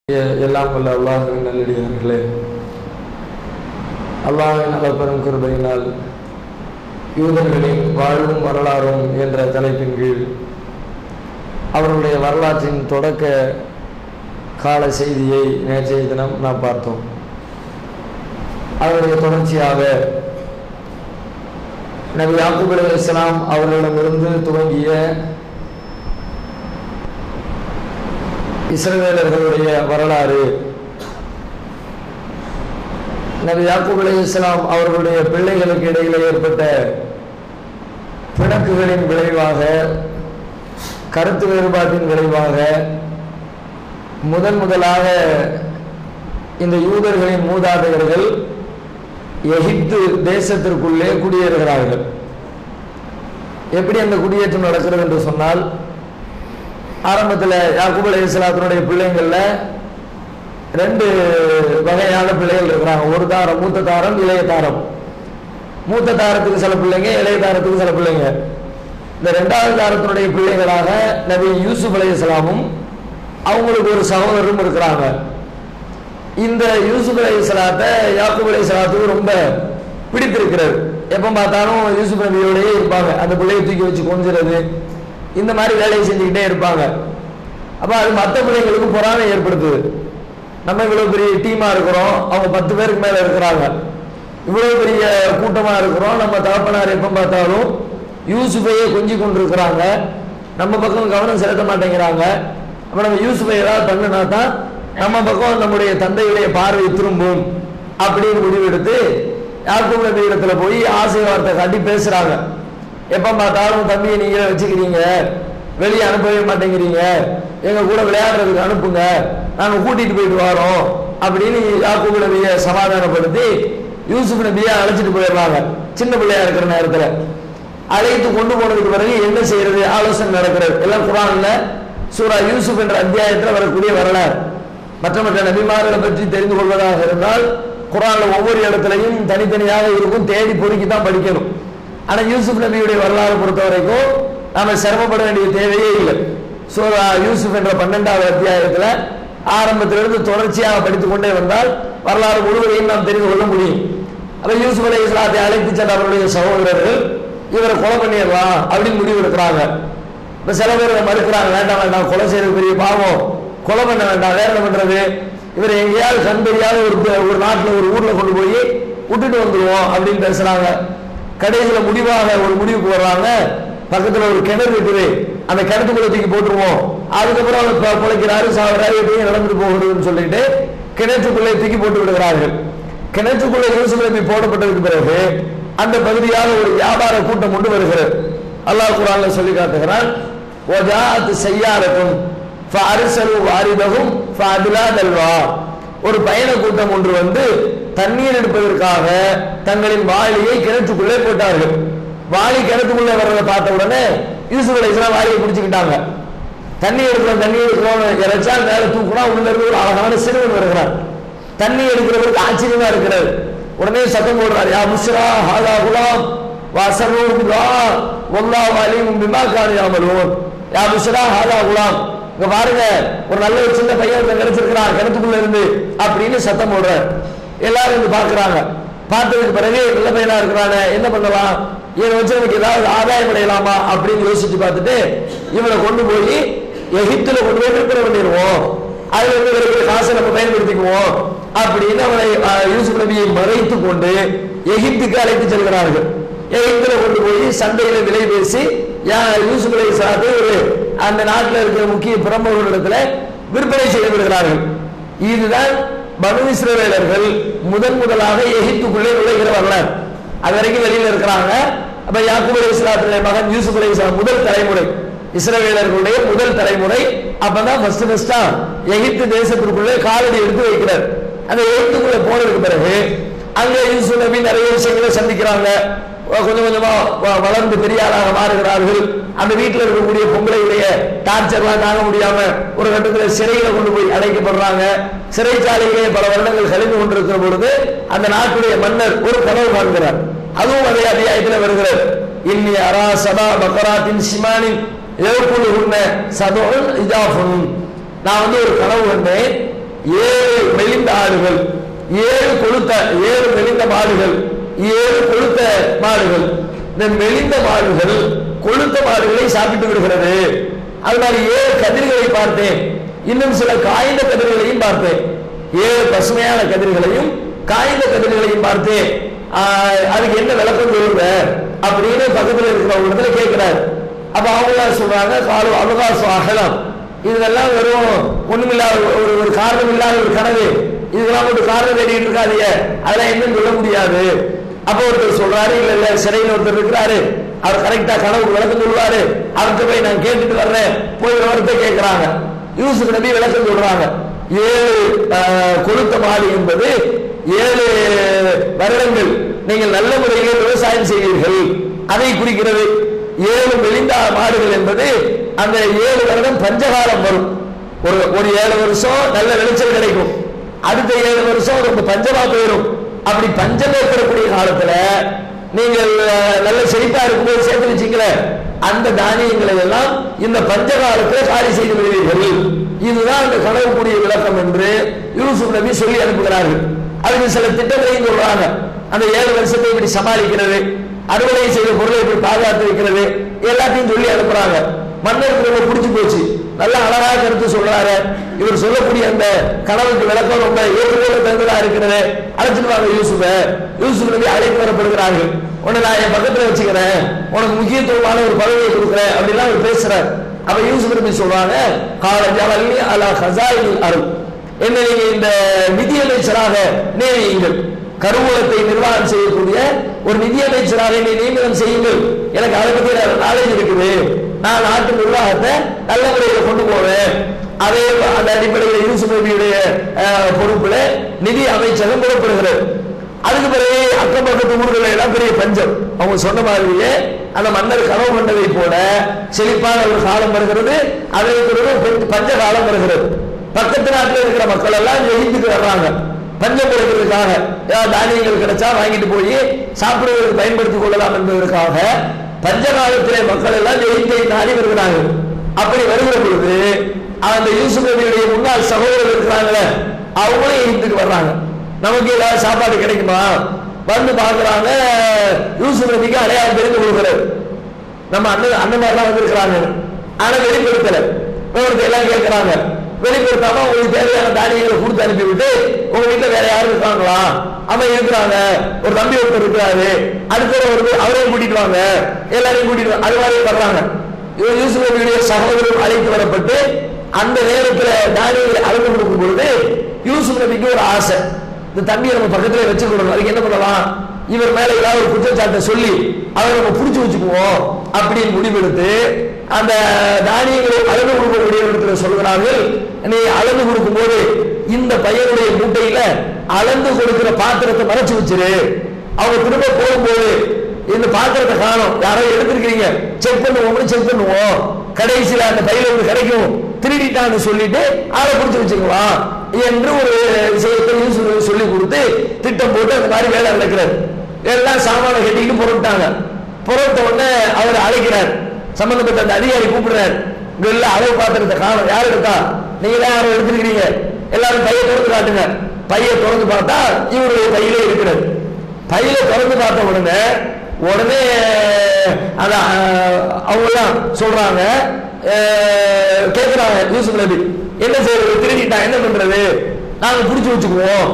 எல்லாம் வல்ல அல்லாஹ்வின் நல்லடியார்களே, அல்லாஹ்வின் அளப்பெரும் கிருபையினால் யூதர்களின் வாழ்வும் வரலாறும் என்ற தலைப்பின் கீழ் அவர்களுடைய வரலாற்றின் தொடக்க கால செய்தியை நேற்றைய தினம் நாம் பார்த்தோம். அதனுடைய தொடர்ச்சியாக நபி யாக்கூப் அலைஹிஸ்ஸலாம் அவர்களிடமிருந்து துவங்கிய இஸ்ரவேலர்களுடைய வரலாறு, நபி யாக்கூப் அலைஹிஸ்ஸலாம் அவர்களுடைய பிள்ளைகளுக்கு இடையிலே ஏற்பட்ட பிணக்குகளின் விளைவாக, கருத்து வேறுபாட்டின் விளைவாக முதலாக இந்த யூதர்களின் மூதாதையர்கள் எகிப்து தேசத்திற்குள்ளே குடியேறுகிறார்கள். எப்படி அந்த குடியேற்றம் நடக்கிறது என்று சொன்னால், ஆரம்பத்தில் யாக்கூப் அலைஹிஸ்ஸலாத்தினுடைய பிள்ளைங்கள்ல ரெண்டு வகையான பிள்ளைகள் இருக்கிறாங்க. ஒரு தாரம், மூத்த தாரம், இளைய தாரம். மூத்த தாரத்துக்கு சில பிள்ளைங்க, இளைய தாரத்துக்கு சில பிள்ளைங்க. இந்த இரண்டாவது தாரத்தினுடைய பிள்ளைகளாக நபி யூசுப் அலைஹிஸ்ஸலாமும் அவங்களுக்கு ஒரு சகோதரரும் இருக்கிறாங்க. இந்த யூசுப் அலைஹிஸ்ஸலாத்தை யாக்கூப் அலைஹிஸ்ஸலாத்துக்கு ரொம்ப பிடித்திருக்கிறது. எப்போ பார்த்தாலும் யூசுப் நபியோடயே இருப்பாங்க. அந்த பிள்ளையை தூக்கி வச்சு கொஞ்சிறது, இந்த மாதிரி வேலையை செஞ்சுக்கிட்டே இருப்பாங்க. அப்போ அது மற்ற பிள்ளைங்களுக்கு பொறாமை ஏற்படுத்துது. நம்ம இவ்வளோ பெரிய டீமாக இருக்கிறோம், அவங்க 10 பேருக்கு மேலே இருக்கிறாங்க, இவ்வளோ பெரிய கூட்டமாக இருக்கிறோம், நம்ம தகப்பனார் எப்போ பார்த்தாலும் யூசுஃபையே கொஞ்சி கொண்டு இருக்கிறாங்க, நம்ம பக்கம் கவனம் செலுத்த மாட்டேங்கிறாங்க. அப்போ நம்ம யூசுஃபை ஏதாவது பண்ணினா தான் நம்ம பக்கம் நம்முடைய தந்தையுடைய பார்வை திரும்பும் அப்படின்னு முடிவெடுத்து யாக்கூப் நபி இடத்துல போய் ஆசை வார்த்தை காட்டி பேசுறாங்க. எப்போ பார்த்தாலும் தம்பியை நீங்களே வச்சுக்கிறீங்க, வெளியே அனுப்பவே மாட்டேங்கிறீங்க, எங்க கூட விளையாடுறதுக்கு அனுப்புங்க, நாங்கள் கூட்டிட்டு போயிட்டு வரோம் அப்படின்னு யாக்கூப் நபியை சமாதானப்படுத்தி யூசுப் நபியை அழைச்சிட்டு போயிடுறாங்க. சின்ன பிள்ளையா இருக்கிற நேரத்தில் அழைத்து கொண்டு போனதுக்கு பிறகு என்ன செய்யறது ஆலோசனை நடக்கிறது. எல்லாம் குர்ஆன்ல சூரா யூசுப் என்ற அத்தியாயத்தில் வரக்கூடிய வரலாறு. மற்ற நபிமார்களை பற்றி தெரிந்து கொள்வதாக இருந்தால் குர்ஆன்ல ஒவ்வொரு இடத்துலையும் தனித்தனியாக இருக்கும், தேடி பொறுக்கி தான் படிக்கணும். ஆனா யூசுப் நபியுடைய வரலாறு பொறுத்த வரைக்கும் நாம சிரமப்பட வேண்டிய தேவையே இல்லை. சூரா யூசுப் என்ற 12வது அத்தியாயத்துல ஆரம்பத்திலிருந்து தொடர்ச்சியாக படித்துக் கொண்டே வந்தால் வரலாறு முழுவதையும் நாம் தெரிந்து கொள்ள முடியும். அப்ப யூசுப் அலைஹிஸ்ஸலாத்தை அழைத்து சென்ற அவருடைய சகோதரர்கள் இவரை கொலை பண்ணிடலாம் அப்படின்னு முடிவு எடுக்கிறாங்க. இப்ப சில பேர் மறுக்கிறாங்க, வேண்டாம் வேண்டாம், கொலை செய்யறது பெரிய பாவம், கொலை பண்ண வேண்டாம், வேற என்ன பண்றது, இவரை எங்கேயாவது கண் தெரியாத ஒரு நாட்டில் ஒரு ஊர்ல கொண்டு போய் விட்டுட்டு வந்துருவோம் அப்படின்னு பேசுறாங்க. கடைசியில முடிவாக ஒரு முடிவுக்கு வர்றாங்க, பக்கத்துல ஒரு கிணறு இருக்குது, அந்த கிணத்துக்குள்ள தூக்கி போட்டுருவோம், அதுக்கப்புறம் அவர் பிழைக்கிறாரு சாகுறாரு எப்படியும் நடந்துட்டு போகிறதுன்னு சொல்லிட்டு கிணற்றுக்குள்ளே தூக்கி போட்டு விடுகிறார்கள். கிணற்றுக்குள்ள யூசுப் நபி போடப்பட்டதுக்கு பிறகு அந்த பகுதியாக ஒரு வியாபார கூட்டம் கொண்டு வருகிறது. அல்லாஹ் குர்ஆன்ல சொல்லி காட்டுகிறான், வஜாஅத் ஸய்யாரத்துன் ஃபஅர்ஸலு வாரிதஹும் ஃபஅத்லா தல்வா. ஒரு பயண கூட்டம் ஒன்று வந்து தண்ணீர் எடுப்பதற்காக தங்களின் வாளியை கிணற்றுக்குள்ளே போட்டார்கள். வாளி கிணத்துக்குள்ளே வர்றதை பார்த்த உடனே யூசுப் அலைஹிஸ்ஸலாம் வாளியை பிடிச்சுக்கிட்டாங்க. தண்ணி எடுக்கிறோம் இறைச்சா மேல தூக்குனா உள்ள இருந்து ஒரு அழகான சிறுவன் வருகிறார். தண்ணி எடுக்கிறவருக்கு ஆச்சரியமா இருக்கிறது. உடனே சத்தம் போடுறார், யா முஸ்ரா ஹாதா குலாம் வஸரு பில்லா வல்லாஹு அலீமும் பிமா கானு யஅமலூன். யா முஸ்ரா ஹாதா குலாம், இங்க பாருங்க, ஒரு நல்ல ஒரு சின்ன பையன் கிடைச்சிருக்கிறான் கிணத்துக்குள்ள இருந்து அப்படின்னு சத்தம் போடுறார். எல்லாரும் வந்து பாக்குறாங்க. பார்த்ததுக்கு பிறகு நல்ல பையனா இருக்கிறான, என்ன பண்ணலாம், இவனை வச்சு நமக்கு ஏதாவது ஆதாயம் அடையலாமா அப்படின்னு யோசிச்சு பார்த்துட்டு இவனை கொண்டு போய் எகிப்துல கொண்டு போய் விற்பனை பண்ணிடுவோம், அதுல இருந்து இருக்கிற காசை நம்ம பயன்படுத்திக்குவோம் அப்படின்னு அவனை யூசுப் நபியை மறைத்து கொண்டு எகிப்துக்கு அழைத்து செல்கிறார்கள். எகிப்துல கொண்டு போய் சந்தையில விலை பேசி யூசுப் அலைஹிஸ்ஸலாத்தை ஒரு அந்த நாட்டில் இருக்கிற முக்கிய பிரமுகர்களிடத்துல விற்பனை செய்து விடுகிறார்கள். இதுதான் பனு இஸ்ரவேலர்கள் முதலாக எகிப்துக்குள்ளே நுழைகிற வரலாறு. அது வரைக்கும் வெளியில இருக்கிறாங்க. அப்ப யாக்கூப் அலைஹிஸ்ஸலாத்துடைய மகன் யூசுப் அலைஹிஸ்ஸலாம் முதல் தலைமுறை, இஸ்ரவேலர்களுடைய முதல் தலைமுறை. அப்பதான் ஃபர்ஸ்டா எகிப்து தேசத்திற்குள்ளே காலடி எடுத்து வைக்கிறார். அந்த எகிப்துக்குள்ள போனதுக்கு பிறகு அங்க யூசுப் நபி நிறைய விஷயங்களை சந்திக்கிறாங்க. கொஞ்சம் கொஞ்சமா வளர்ந்து பெரிய ஆளாக மாறுகிறார்கள். அந்த வீட்டில் இருக்கக்கூடிய பொம்பளையுடைய டார்ச்சர்லாம் தாங்க முடியாம ஒரு கட்டத்தில் சிறையில கொண்டு போய் அடைக்கப்படுறாங்க. சிறைச்சாலையிலே பல வருடங்கள் கழிந்து கொண்டிருக்கிற பொழுது அந்த நாட்டுடைய மன்னர் ஒரு கனவு காண்கிறார். அதுவும் அதே அத்தியாயத்தில் வருகிறது. இன்னி அரா சபா பக்கராத்தின் சிமானின் நான் ஒரு கனவு கண்டேன், 7 மெலிந்த ஆடுகள், 7 கொழுத்த 7 மெலிந்த மாடுகள், 7 கொழுத்த மாடுகள். இந்த மெலிந்த மாடுகள் கொழுத்த மாடுகளை சாப்பிட்டு விடுகிறது. அது மாதிரி 7 கதிர்களை பார்த்தேன், இன்னும் சில காய்ந்த கதிர்களையும் பார்த்தேன். 7 பசுமையான கதிர்களையும் காய்ந்த கதிர்களையும் பார்த்தேன். அதுக்கு என்ன விளக்கம் சொல்லுங்க அப்படின்னு பக்கத்தில் இருக்கிறவங்க கேட்கிறார். அப்ப அவங்க சொல்றாங்க, காலு அவகாசம் அகலம், இதெல்லாம் வெறும் ஒண்ணுமில்லாத ஒரு காரணம் இல்லாத ஒரு கனவு, இதெல்லாம் ஒரு காரணம் தேடிட்டு இருக்காதீங்க, அதெல்லாம் என்னன்னு சொல்ல முடியாது. அப்ப ஒருத்தர் சொல்றாரு, இல்ல இல்ல சிறையில் ஒருத்தர் இருக்கிறாரு, அவர் கரெக்டா கனவு விளக்கம் சொல்லுவாரு, அவர்கிட்ட போய் நான் கேட்டுட்டு வர்றேன், போய் விவரத்தை கேட்கிறாங்க. யூசுப் நபி விளக்கம் சொல்றாங்க. 7 கொழுத்த மாடு என்பது 7 வருடங்கள் நீங்கள் நல்ல முறையில் விவசாயம் செய்வீர்கள், அதை குறிக்கிறது. 7 மெலிந்த மாடுகள் என்பது அந்த 7 வருடம் பஞ்சகாலம் வரும். ஒரு 7 வருஷம் நல்ல விளைச்சல் கிடைக்கும், அடுத்த 7 வருஷம் ரொம்ப பஞ்சமா போயிடும். அப்படி பஞ்சம் ஏற்படக்கூடிய காலத்துல நீங்கள் நல்ல செழிப்பா இருக்கும்போது சேர்த்து வச்சீங்களே, அந்த தானியங்களை எல்லாம் இந்த பஞ்ச காலத்தில் காலி செய்து விடுவீர்கள். இதுதான் அந்த கனவுக்குரிய விளக்கம் என்று யூசுப் நபி சொல்லி அனுப்புகிறார்கள். அதுக்கு சில திட்டங்களையும் சொல்றாங்க. அந்த 7 வருஷத்தை இப்படி சமாளிக்கிறது, அறுவடை செய்த பொருளை இப்படி பாதுகாத்து வைக்கிறது, எல்லாத்தையும் சொல்லி அனுப்புறாங்க. மன்னருக்கு ரொம்ப பிடிச்சு போச்சு, நல்லா அழகாக கருத்து சொல்றாரு. இவர் சொல்லக்கூடிய அந்த கனவுக்கு விளக்கம் ரொம்ப ஏற்றுக்கொள்ள தகுந்ததா இருக்கிறது. அழைச்சிட்டு வாங்க யூசுப் நபி அழைத்து வரப்படுகிறார்கள். உன்னை நான் என் பக்கத்துல வச்சுக்கிறேன், உனக்கு முக்கியத்துவமான ஒரு பதவியை கொடுக்குறேன் அப்படிலாம் அவர் பேசுறாரு. அப்ப யூசுப் நபி சொல்றாங்க, காலஜாலி அலா ஹஸாயில் அருள், என்ன நீங்க இந்த நிதியமைச்சராக நியமியுங்கள், கருவூலத்தை நிர்வாகம் செய்யக்கூடிய ஒரு நிதியமைச்சராக என்னை நியமனம் செய்யுங்கள், எனக்கு அதை பத்தி நாலேஜ் இருக்குது, நான் நாட்டு நிர்வாகத்தை நல்ல முறையில் கொண்டு போவேன். அதே அந்த அடிப்படையில் யூசுப் நபியுடைய பொறுப்புல நிதி அமைச்சகம் பொறுப்படுகிறது. அதுக்கு பிறகு அக்கம் பக்கத்து ஊர்கள் எல்லாம் பெரிய பஞ்சம். அவங்க சொன்ன மாதிரியே அந்த மன்னர் கனவு கண்டதை போல செழிப்பான ஒரு காலம் வருகிறது, அதே பிறகு பஞ்ச காலம் வருகிறது. பக்கத்து நாட்டில் இருக்கிற மக்கள் எல்லாம் எகிப்துக்கு வர்றாங்க பஞ்சம் கொடுக்கிறதுக்காக. தானியங்கள் கிடைச்சா வாங்கிட்டு போய் சாப்பிடுவதற்கு பயன்படுத்திக் கொள்ளலாம் என்பதற்காக பஞ்ச காலத்திலே மக்கள் எல்லாம் எகிப்தை நாடி வருகிறார்கள். அப்படி வருகிற பொழுது அந்த யூசுப் நபியுடைய முன்னாள் சகோதரர் இருக்கிறாங்களே, அவங்களும் எகிப்துக்கு வர்றாங்க. நமக்கு ஏதாவது சாப்பாடு கிடைக்குமா வந்து பாக்குறாங்க. யூசுப் நபிக்கு அடையாளம் தெரிந்து கொடுக்கிறார். நம்ம அண்ணன் மாதிரிலாம் வந்திருக்கிறாங்க, ஆனா வெளிப்படுத்தல. விவரத்தை எல்லாம் கேட்கிறாங்க, வெளிப்படுத்தாம உங்களுக்கு தேவையான தானியங்களை கொடுத்து அனுப்பிவிட்டு உங்க வீட்டுல வேற யாரும் இருக்காங்களா? அவன் இருக்கிறாங்க, ஒரு தம்பி ஒருத்தர் இருக்கிறாரு, அடுத்த அவரையும் கூட்டிட்டு வாங்க, எல்லாரையும் கூட்டிட்டு அது மாதிரி வர்றாங்க. யூசுப் நபியுடைய சகோதரர் அழைத்து வரப்பட்டு அந்த நேரத்தில் தானியங்களை அளந்து கொடுக்கும் பொழுது யூசுப் நபிக்கு ஒரு ஆசை, இந்த தம்பியை நம்ம பக்கத்துல வச்சுக்கணும். அதுக்கு என்ன பண்ணலாம், இவர் மேல ஏதாவது ஒரு குற்றச்சாட்டை சொல்லி அவரை நம்ம புடிச்சு வச்சுக்குவோம் அப்படின்னு முடிவெடுத்து அந்த தானியங்களை அளந்து கொடுக்கக்கூடிய இடத்துல சொல்கிறார்கள், நீ அளந்து கொடுக்கும் போது இந்த பையனுடைய மூட்டையில அளந்து கொடுக்கிற பாத்திரத்தை மறைச்சு வச்சிரு. அவங்க திரும்ப போகும்போது இந்த பாத்திரத்தை காணும், யாரோ எடுத்திருக்கீங்க, செக் பண்ணுவோம், கடைசியில அந்த பையில ஒன்று கிடைக்கும், திருடிட்டான்னு சொல்லிட்டு ஆளை பிடிச்சு வச்சுக்கலாம் என்று ஒரு விஷயத்தை சொல்லி கொடுத்து திட்டம் போட்டு அந்த மாதிரி வேலை நடக்கிறார். எல்லாம் சாமான கட்டிட்டு புறப்பட்டாங்க. புறப்பட்ட உடனே அவர் அழைக்கிறார், சம்பந்தப்பட்ட அந்த அதிகாரி கூப்பிடுறார், இங்க அளவு பாத்திரத்தை காணும், யாரு இருக்கா, நீங்க தான் யாரும் எடுத்துருக்கீங்க, எல்லாரும் பையை திறந்து காட்டுங்க. பையை திறந்து பார்த்தா இவருடைய பையிலே இருக்கிறது. பையில திறந்து பார்த்த உடனே அவங்க எல்லாம் சொல்றாங்க, கேட்கிறாங்க யூசுப் நபி, என்ன செய்யறது, திருடிட்டா என்ன பண்றது, நாங்க புடிச்சு வச்சுக்குவோம்,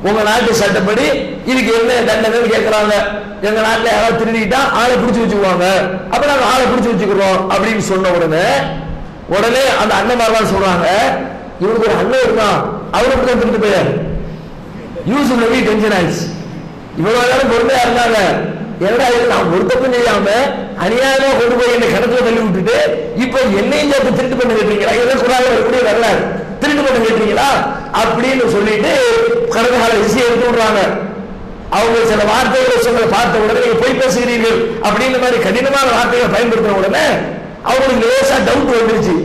உங்க நாட்டு சட்டப்படி இதுக்கு என்ன தண்டனை கேட்கிறாங்க. எங்க நாட்டுல யாராவது திருடிட்டா ஆளை பிடிச்சு வச்சுக்குவாங்க, அப்ப நாங்க ஆளை பிடிச்சு வச்சுக்கிறோம் அப்படின்னு சொன்ன உடனே அந்த அண்ணன் சொல்றாங்க, இவருக்கு ஒரு அண்ணன் இருக்கான், அவருக்கு தான் திருட்டு போயாரு. யூசுப் நபி டென்ஷன் ஆயிடுச்சு. இவ்வளவு நேரம் பொறுமையா இருந்தாங்க, என்னடா இது நான் ஒரு தப்பு செய்யாம அநியாயமா கொண்டு போய் என்ன கிணத்துல தள்ளி விட்டுட்டு இப்ப என்னையும் சேர்த்து திருட்டு பண்ண கேட்டீங்களா, இதெல்லாம் குரான்ல வரக்கூடிய வரலாறு, திருட்டு பண்ண கேட்டீங்களா அப்படின்னு சொல்லிட்டு கடந்த கால விஷயம் எடுத்து விடுறாங்க. அவங்க சில வார்த்தைகளை சொல்ல பார்த்த உடனே நீங்க போய் பேசுகிறீர்கள் அப்படின்ற மாதிரி கடினமான வார்த்தைகளை பயன்படுத்தின உடனே அவங்களுக்கு லேசா டவுட் வந்துருச்சு.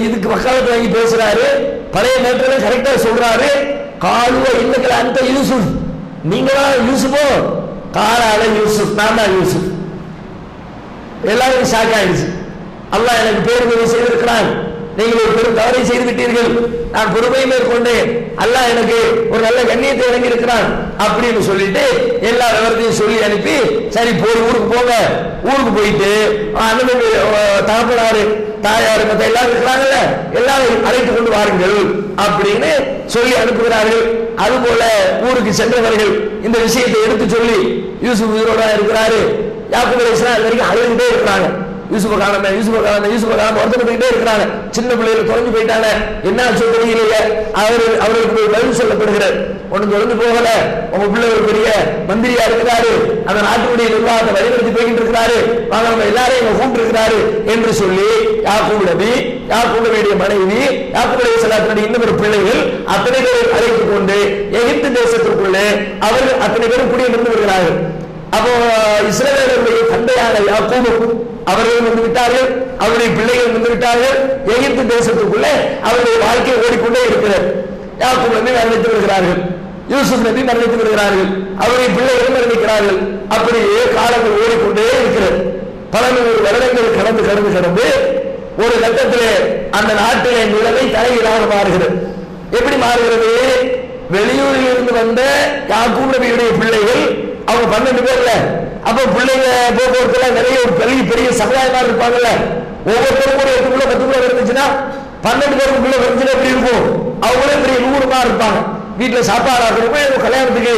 இதுக்கு வக்காலத்து வாங்கி பேசுறாரு, பழைய நேரத்துல கரெக்டா சொல்றாரு. காலுவ இன்னைக்கு அந்த யூசுப், நீங்களா யூசுப்போ, காலால யூசுப், நான் தான் யூசுப். எல்லாரும் ஷாக் ஆயிடுச்சு. அல்லாஹ் எனக்கு பேர் உதவி செய்திருக்கிறான், நீங்கள் ஒரு பெரும் தவறை செய்து விட்டீர்கள், நான் பொறுமை மேற்கொண்டேன், அல்லாஹ் எனக்கு ஒரு நல்ல கண்ணியத்தை வழங்கி இருக்கிறான் அப்படின்னு சொல்லிட்டு எல்லா விவரத்தையும் சொல்லி அனுப்பி, சரி போய் ஊருக்கு போங்க, ஊருக்கு போயிட்டு அண்ணன் தகப்பனாரு தாயாரு மற்ற எல்லாரும் இருக்கிறாங்கல்ல, எல்லாரும் அழைத்து கொண்டு வாருங்கள் அப்படின்னு சொல்லி அனுப்புகிறார்கள். அதுபோல ஊருக்கு சென்றவர்கள் இந்த விஷயத்தை எடுத்து சொல்லி, யூசுப் உயிரோட இருக்கிறாரு, யாக்கூப் அலைஹிஸ்ஸலாம் அது வரைக்கும் அழுதுகிட்டே இருக்கிறாங்க, யூசுஃபை காணாம வருத்தப்பட்டுக்கிட்டே இருக்கிறாங்க, சின்ன பிள்ளைகள் தொலைஞ்சு போயிட்டாங்க, என்ன சொல்ல தெரியலையே. அவர்களுக்கு பதில் சொல்லப்படுகிறார், ஒன்னும் தொலைஞ்சு போகல, உங்க பிள்ளை ஒரு பெரிய மந்திரியா இருக்கிறாரு, அந்த நாட்டுடைய நிர்வாகத்தை வழிநடத்தி போய்கிட்டு இருக்கிறாரு, நம்ம எல்லாரையும் கூப்பிட்டு இருக்கிறாரு என்று சொல்லி யாக்கூப் நபியுடைய மனைவி, யாக்கூப் அலைஹிஸ்ஸலாத்துடைய இன்னொரு பிள்ளைகள் அத்தனை பேரை அழைத்துக் கொண்டு எகிப்து தேசத்திற்குள்ளே அவர்கள் அத்தனை பேரும் குடியிருந்து வருகிறார்கள். அப்போ இஸ்ரவேலருடைய தந்தையான யாக்கூப் அவர்கள் வந்து விட்டார்கள், அவருடைய பிள்ளைகள் வந்து விட்டார்கள், எகிப்து தேசத்துக்குள்ளே அவருடைய வாழ்க்கை ஓடிக்கொண்டே இருக்கிறது. யாக்கூப் நபி மரணித்து வருகிறார்கள், யூசுப் நபி மரணித்து வருகிறார்கள், அவருடைய பிள்ளைகளும் மரணிக்கிறார்கள். அப்படியே காலங்கள் ஓடிக்கொண்டே இருக்கிறது. 11 வருடங்கள் கடந்து ஒரு கட்டத்திலே அந்த நாட்டிலே நிலைமை தலைகீழாக மாறுகிறது. எப்படி மாறுகிறது? வெளியூரில் இருந்து வந்த யாக்கூப் நபியுடைய பிள்ளைகள் அவங்க 12 பேர்ல, அப்ப பிள்ளைங்க போக்குவரத்துல நிறைய ஒரு பெரிய சமுதாயமா இருப்பாங்கல்ல, ஒவ்வொருத்தரும் ஒரு 8 10 பிள்ளை இருந்துச்சுன்னா 12 பேருக்கு பிள்ளை வந்துச்சுன்னா எப்படி இருக்கும்? அவங்களே பெரிய நூறுமா இருப்பாங்க, வீட்டுல சாப்பாடு ஆக்கணுமே, கல்யாணத்துக்கு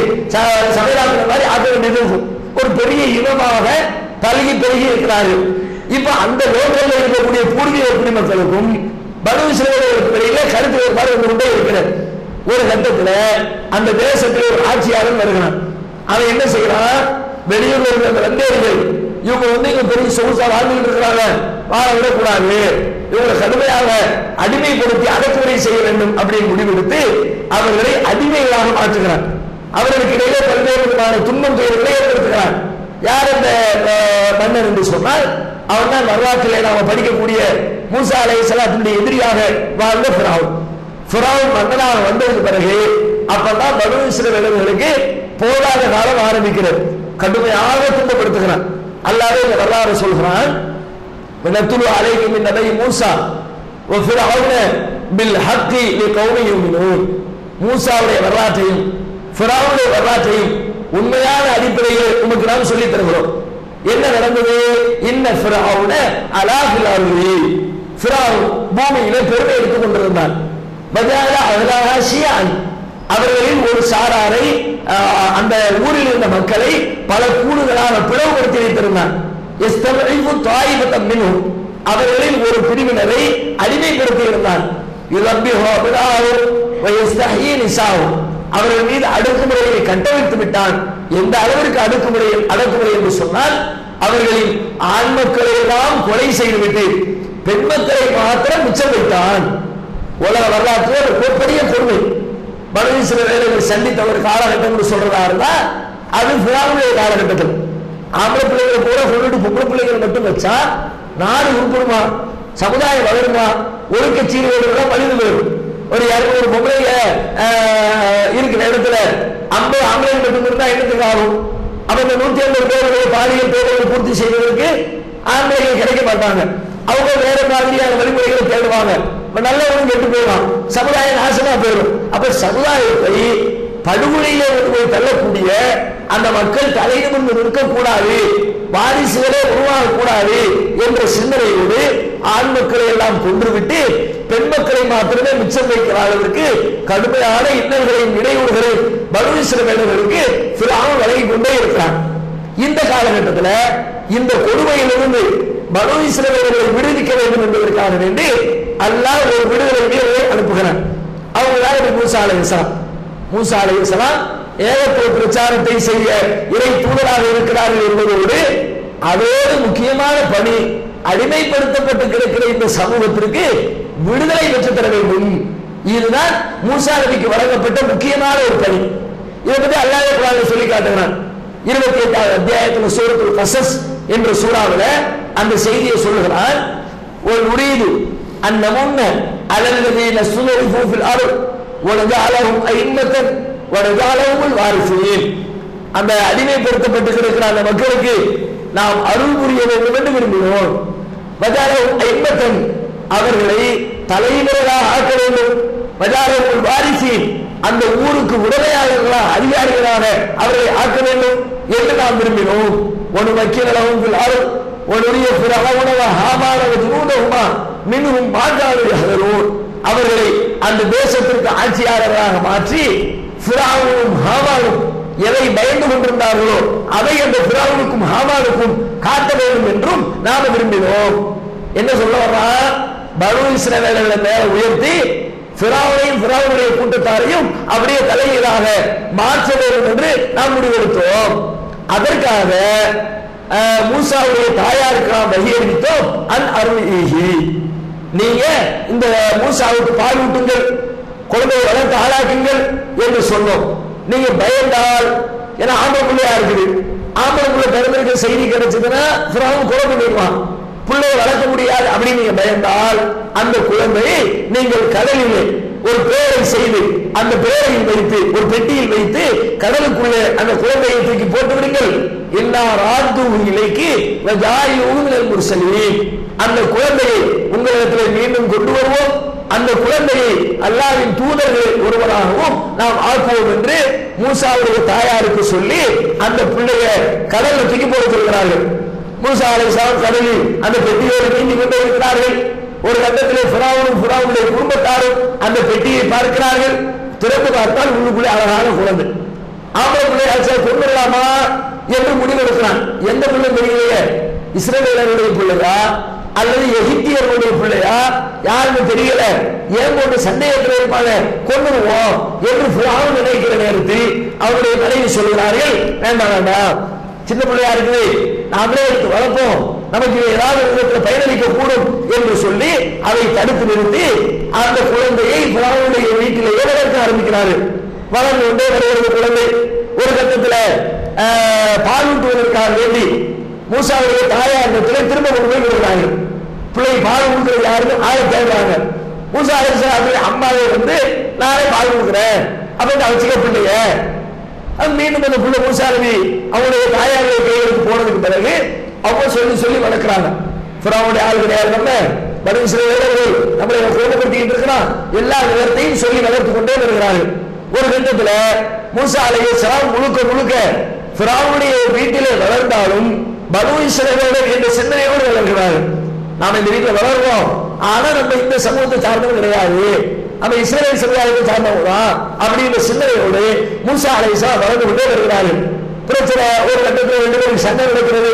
சமையலாக்குற மாதிரி ஆக்க வேண்டியது இருக்கும். ஒரு பெரிய இனமாக பழகி பெருகி இருக்கிறார்கள். இப்ப அந்த லோக்கல்ல இருக்கக்கூடிய பூர்வீக குடிமக்களுக்கும் பனு இஸ்ரவேலர்களுக்கு இடையில கருத்து வேறுபாடு வந்து கொண்டே இருக்கிறது. ஒரு கட்டத்துல அந்த தேசத்தில் ஒரு ஆட்சியாளர் வருகிறான். அவன் என்ன செய்யறான்? வெளியூர்ல இருந்த அந்த வந்தேரிகள் இவங்க வந்து இங்க பெரிய சொகுசா வாழ்ந்துட்டு இருக்கிறாங்க, வாழ விடக்கூடாது, இவங்களை கடுமையாக அடிமைப்படுத்தி அடக்குமுறை செய்ய வேண்டும் அப்படின்னு முடிவெடுத்து அவர்களை அடிமைகளாக மாற்றுகிறான். அவர்களுக்கு இடையே பல்வேறு விதமான துன்பம் துயர்களை ஏற்படுத்துகிறான். யார் இந்த மன்னர் என்று சொன்னால் அவன் தான் வரலாற்றிலே நாம படிக்கக்கூடிய மூசா அலைஹிஸ்ஸலாத்துடைய எதிரியாக வாழ்ந்த ஃபிரௌன் மன்னனாக வந்ததுக்கு பிறகு அப்பதான் பனு இஸ்ரவேலர்களுக்கு போராட காலம் ஆரம்பிக்கிறது. கடுமையாக துன்பப்படுத்துகிறான். அல்லாஹ் இந்த வரலாறு சொல்கிறான், வனத்துலு அலைக்கும் மின் நபி மூசா வ ஃபிரௌன பில் ஹக்கி லிகௌமி யுமினூன். மூசாவுடைய வரலாற்றையும் ஃபிரௌனுடைய வரலாற்றையும் உண்மையான அடிப்படையில் உங்களுக்கு நாம் சொல்லி தருகிறோம். என்ன நடந்தது? இன்ன ஃபிரௌன அலா ஃபில் அர்தி, ஃபிரௌன் பூமியிலே பெருமை எடுத்துக் கொண்டிருந்தான். பஜால அஹ்லஹா ஷியன், அவர்களில் ஒரு சாராரை அந்த ஊரில் இருந்த மக்களை பல கூடுதலாக பிளவுபடுத்தி வைத்திருந்தான். அவர்களில் ஒரு பிரிவினரை அடிமைப்படுத்தி இருந்தான். அவர்கள் மீது அடக்குமுறையை கட்டவிழ்த்து விட்டான். எந்த அளவிற்கு அடக்குமுறை என்று சொன்னால், அவர்களின் ஆண் மக்களை எல்லாம் கொலை செய்துவிட்டு பெண் மக்களை மாத்திரம் மிச்சம் வைத்தான். உலக வரலாற்று ஒரு பெரிய கொடுமை. பனு இஸ்ரவேலர்கள் சந்தித்த ஒரு காலகட்டம் என்று சொல்றதா இருந்தா அது ஃபிரௌனுடைய காலகட்டத்தில். ஆம்பளை பிள்ளைகளை கூட சொல்லிட்டு பொம்பளை பிள்ளைகள் மட்டும் வச்சா நாடு உருப்படுமா, சமுதாயம் வளருமா, ஒழுக்க சீர்கேடுகள் வலிந்து போயிடும். ஒரு 200 பொம்பளைங்க இருக்கிற இடத்துல 50 ஆம்பளைகள் மட்டும் இருந்தா என்னத்துக்கு ஆகும்? அப்ப இந்த 150 பேருடைய பாலியல் தேவைகளை பூர்த்தி செய்வதற்கு ஆம்பளைகள் கிடைக்க மாட்டாங்க. அவங்க வேற மாதிரியான வழிமுறைகளை தேடுவாங்க, நல்லவனும் கெட்டு போயிடும், சமுதாயம் நாசமா போயிடும். அப்ப சமுதாயத்தை படுகொலையிலே தள்ளக்கூடிய அந்த மக்கள் தலையிலிருந்து நிற்கக்கூடாது, வாரிசுகளே உருவாகக்கூடாது என்ற சிந்தனையோடு ஆண் மக்களை எல்லாம் கொன்றுவிட்டு பெண் மக்களை மாத்திரமே மிச்சம் வைக்கிற அளவிற்கு கடுமையான இன்னல்களையும் இடையூறுகளையும் பனு இஸ்ரவேலர்களுக்கு ஃபிரௌன் வழங்கி கொண்டே இருக்கிறான். இந்த காலகட்டத்தில் இந்த கொடுமையிலிருந்து பனு இஸ்ரவேலர்களை விடுவிக்க வேண்டும் என்பதற்காக வேண்டி அல்லாஹ் ஒரு விடுதலை வீரரை அனுப்புகிறான். அவங்க தான் மூசா அலைஹிஸ்ஸலாம். மூசா அலைஹிஸ்ஸலாம் ஏகத்துவ பிரச்சாரத்தை செய்ய இறை தூதராக இருக்கிறார்கள் என்பதோடு அதோடு முக்கியமான பணி அடிமைப்படுத்தப்பட்டு கிடக்கிற இந்த சமூகத்திற்கு விடுதலை பெற்றுத் தர வேண்டும். இதுதான் மூசா நபிக்கு வழங்கப்பட்ட முக்கியமான ஒரு பணி. இதை பற்றி அல்லாஹ் குர்ஆனில் சொல்லி காட்டுகிறான். 28வது அத்தியாயத்தில் சூரத்துல் கஸஸ் என்ற சூறாவில் அந்த செய்தியை சொல்லுகிறான். ஒரு நுரீது அன்னமுன்ன அலல்லதீன சுலைஃபு ஃபில் அர்த் வனஜஅலஹும் அஇம்மத்தன் வனஜஅலஹுல் வாரிசீன். அந்த அடிமைப்படுத்தப்பட்டு கிடக்கிற அந்த மக்களுக்கு நாம் அருள் புரிய வேண்டும் என்று விரும்பினோம். வஜஅலஹும் அஇம்மத்தன், அவர்களை தலைவர்களாக ஆக்க வேண்டும், வஜாரத்துல் வாரிசின் அந்த ஊருக்கு உடமையாளர்களாக அதிகாரிகளாக அவர்களை ஆக்க வேண்டும் என்று நாம் விரும்பினோம். ஒரு வக்கீலவும் ஒன்றுடைய பிறவனவ ஹாமான ஜுனூதஹுமா மின்ஹும் மாஜாலுஹதரூன் அவர்களை அந்த தேசத்திற்கு ஆட்சியாளர்களாக மாற்றி ஃபிரௌனும் ஹாமானும் எதை பயந்து கொண்டிருந்தார்களோ அதை அந்த ஃபிரௌனுக்கும் ஹாமானுக்கும் காட்ட வேண்டும் என்றும் நாம் விரும்பினோம். என்ன சொல்ல வர்றா? பனூ இஸ்ரவேலர்களை மேல உயர்த்தி ஃபிரௌனையும் ஃபிரௌனுடைய கூட்டத்தாரையும் அப்படியே தலைவராக மாற்ற வேண்டும் என்று நாம் முடிவெடுத்தோம். அதற்காக மூசாவுடைய தாயாருக்கு நாம் வகி அறிவித்தோம். அன் அருள்ஹி, நீங்க இந்த மூசாவுக்கு பால் ஊட்டுங்கள், குழந்தையை வளர்த்து ஆளாக்குங்கள் என்று சொன்னோம். நீங்க பயந்தால், ஏன்னா ஆம்பளை பிள்ளையா இருக்குது, ஆம்பளை பிள்ளை பிறந்திருக்க செய்தி கிடைச்சதுன்னா ஃபிரௌன் கொலை பண்ணிடுவான், பிள்ளையை வளர்க்க முடியாது அப்படின்னு நீங்க பயந்தால் அந்த குழந்தையை நீங்கள் கடலிலே ஒரு பேரை செய்து அந்த பேரையில் வைத்து ஒரு பெட்டியில் வைத்து கடலுக்குள்ளே அந்த குழந்தையை தூக்கி போட்டு விடுங்கள். எல்லா ராத்து இலைக்கு முர்சலீன், அந்த குழந்தையை உங்களிடத்தில் மீண்டும் கொண்டு வருவோம், அந்த குழந்தையை அல்லாஹ்வின் தூதர்கள் ஒருவராகவும் நாம் ஆக்குவோம் என்று மூசாவுடைய தாயாருக்கு சொல்லி அந்த பிள்ளைய கடலில் தூக்கி போட சொல்கிறார்கள். மூசா அலைஹிஸ்ஸலாம் கடலில் அந்த பெட்டியோடு நீந்தி கொண்டே இருக்கிறார்கள். ஒரு கட்டத்திலே ஃபிரௌனுடைய குடும்பத்தாரும் அந்த பெட்டியை பார்க்கிறார்கள். திறந்து பார்த்தால் உள்ளுக்குள்ளே அழகான குழந்தை. ஆம்பளை பிள்ளையாச்சா கொண்டுடலாமா என்று முடிவெடுக்கிறான். எந்த பிள்ளை தெரியலையே, இஸ்ரவேலருடைய பிள்ளையா அல்லது எகிப்தியர்களுடைய பிள்ளையா யாருன்னு தெரியல, ஏன் கொண்டு சந்தேகத்தில் இருப்பாங்க, கொண்டுருவோம் என்று ஃபிரௌன் நினைக்கிற நேரத்தில் அவருடைய மனைவி சொல்கிறார்கள், வேண்டாம் வேண்டாம், சின்ன பிள்ளையா இருக்குது, நாமளே எடுத்து வளர்ப்போம், நமக்கு ஏதாவது விதத்தில் பயனளிக்க கூடும் என்று சொல்லி அதை தடுத்து நிறுத்தி அந்த குழந்தையை ஃபிரௌனுடைய வீட்டிலேயே வளர்க்க ஆரம்பிக்கிறார்கள். வளர்ந்து கொண்டே வருகிறது குழந்தை. ஒரு கட்டத்தில் பாலூட்டுவதற்காக வேண்டி மூசாவுடைய தாயாரிடத்தில் திரும்ப கொண்டு போய் விடுகிறார்கள். பிள்ளை பால் கொடுக்கிறது யாருன்னு ஆளை கேட்கிறாங்க. மூசா அலைஹிஸ்ஸலாம் அம்மாவை வந்து நானே பால் கொடுக்குறேன் அப்படின்னு அவச்சிக்க பிள்ளைய மீண்டும் அந்த பிள்ளை மூசா நபி அவங்களுடைய தாயாருடைய கைகளுக்கு போனதுக்கு பிறகு அவங்க சொல்லி சொல்லி வளர்க்கிறாங்க. ஃபிரௌனுடைய ஆள் கிடையாது, நம்ம பனூ இஸ்ரவேலர்கள் நம்மளை கோபப்படுத்திக்கிட்டு இருக்கிறான், எல்லா விதத்தையும் சொல்லி வளர்த்து கொண்டே வருகிறார்கள். ஒரு கட்டத்தில் மூசா அலைஹிஸ்ஸலாம் முழுக்க முழுக்க ஃபிரௌனுடைய வீட்டிலே வளர்ந்தாலும் பனூ இஸ்ரவேலர் என்ற சிந்தனையோடு வளர்கிறார்கள். நாம இந்த வீட்டில் வளர்றோம், ஆனா நம்ம இந்த சமூகத்தை சார்ந்தவங்க கிடையாது, நம்ம இஸ்ரவேல் சமுதாயத்தை சார்ந்தவங்க தான் அப்படின்ற சிந்தனையோடு மூசா அலைஹிஸ்ஸலாம் வளர்ந்து கொண்டே வருகிறார்கள். பிரச்சனை ஒரு கட்டத்தில் 2 பேருக்கு சண்டை நடக்கிறது.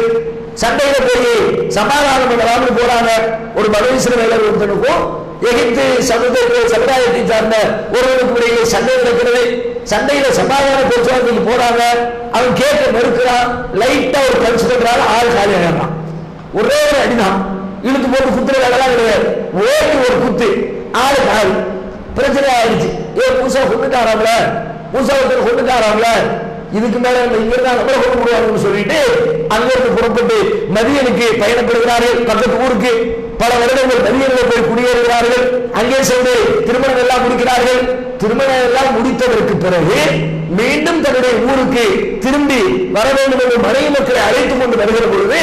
சண்டையில போய் சமாதானம் பண்ணலாம்னு போறாங்க. ஒரு பனூ இஸ்ரவேலர் ஒருத்தனுக்கும் எகிப்து சமுதாயத்தை சார்ந்த ஒருவனுக்கு இடையே சண்டை நடக்கிறது. சண்டையில சமாதான பேச்சுவார்த்தைக்கு போறாங்க. அவன் கேட்க மறுக்கிறான். லைட்டா ஒரு பரிசு பண்றாங்க, ஆள் காலி ஆகிறான். ஒரே ஒரு அடிதான், இழுத்து போட்டு குத்துற வேலைலாம் கிடையாது, ஓடி ஒரு குத்து, ஆளு காலி. பிரச்சனை ஆயிடுச்சு. மூசா கொண்டுட்டாராம்ல, மூசா ஒருத்தர் கொண்டுட்டாராம்ல, இதுக்கு மேல இங்க இருந்தா நம்மளை கொண்டு போடுவாங்கன்னு சொல்லிட்டு அங்கிருந்து புறப்பட்டு மதியனுக்கு பயணப்படுகிறார்கள். பக்கத்து ஊருக்கு பல வருடங்கள் மதியனில் போய் குடியேறுகிறார்கள். அங்கே சென்று திருமணம் எல்லாம் முடிக்கிறார்கள். திருமணம் எல்லாம் முடித்ததற்கு பிறகு மீண்டும் தன்னுடைய ஊருக்கு திரும்பி வர வேண்டும் என்று மனைவி மக்களை அழைத்துக் கொண்டு வருகிற பொழுது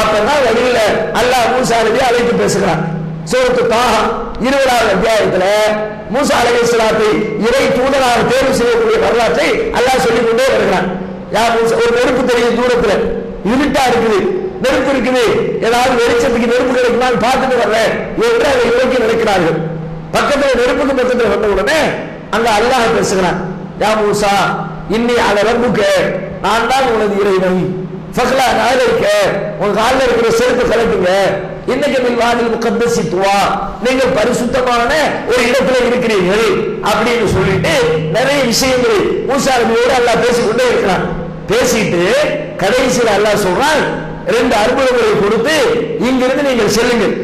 அப்பதான் வழியில அல்லாஹ் மூசா நபியை அழைத்து பேசுகிறான். சூரத்து தாஹா 20வது அத்தியாயத்துல மூசா அலைஹிஸ்ஸலாத்தை இறை தூதராக தேர்வு செய்யக்கூடிய வரலாற்றை அல்லாஹ் சொல்லிக் கொண்டே வருகிறான். ஒரு நெருப்பு தெரியும், தூரத்துல இருட்டா இருக்குது, நெருப்பு இருக்குது, ஏதாவது வெளிச்சத்துக்கு நெருப்பு கிடைக்குமான்னு பார்த்துட்டு வர்றேன் என்று அதை நோக்கி நடக்கிறார்கள். பக்கத்துல நெருப்புக்கு பக்கத்துல வந்த உடனே அங்க அல்லாஹ் பேசுகிறான். யா மூசா இன்னி அல ரப்புக, நான் தான் உனது இறைவன், ஃபக்லா நாளைக்க உங்க காலில் இருக்கிற செருப்பு கலட்டுங்க, இன்னைக்கு வாதில் முகத்தசி துவா, நீங்கள் பரிசுத்தமான ஒரு இடத்துல இருக்கிறீர்கள் அப்படின்னு சொல்லிட்டு நிறைய விஷயங்களை மூசா நபியோடு அல்லாஹ் பேசிக்கொண்டே இருக்கிறான். பேசிட்டு கடைசியில் அல்லாஹ் சொல்றான், 2 அற்புதங்களை கொடுத்து இங்கிருந்து நீங்கள் செல்லுங்கள்.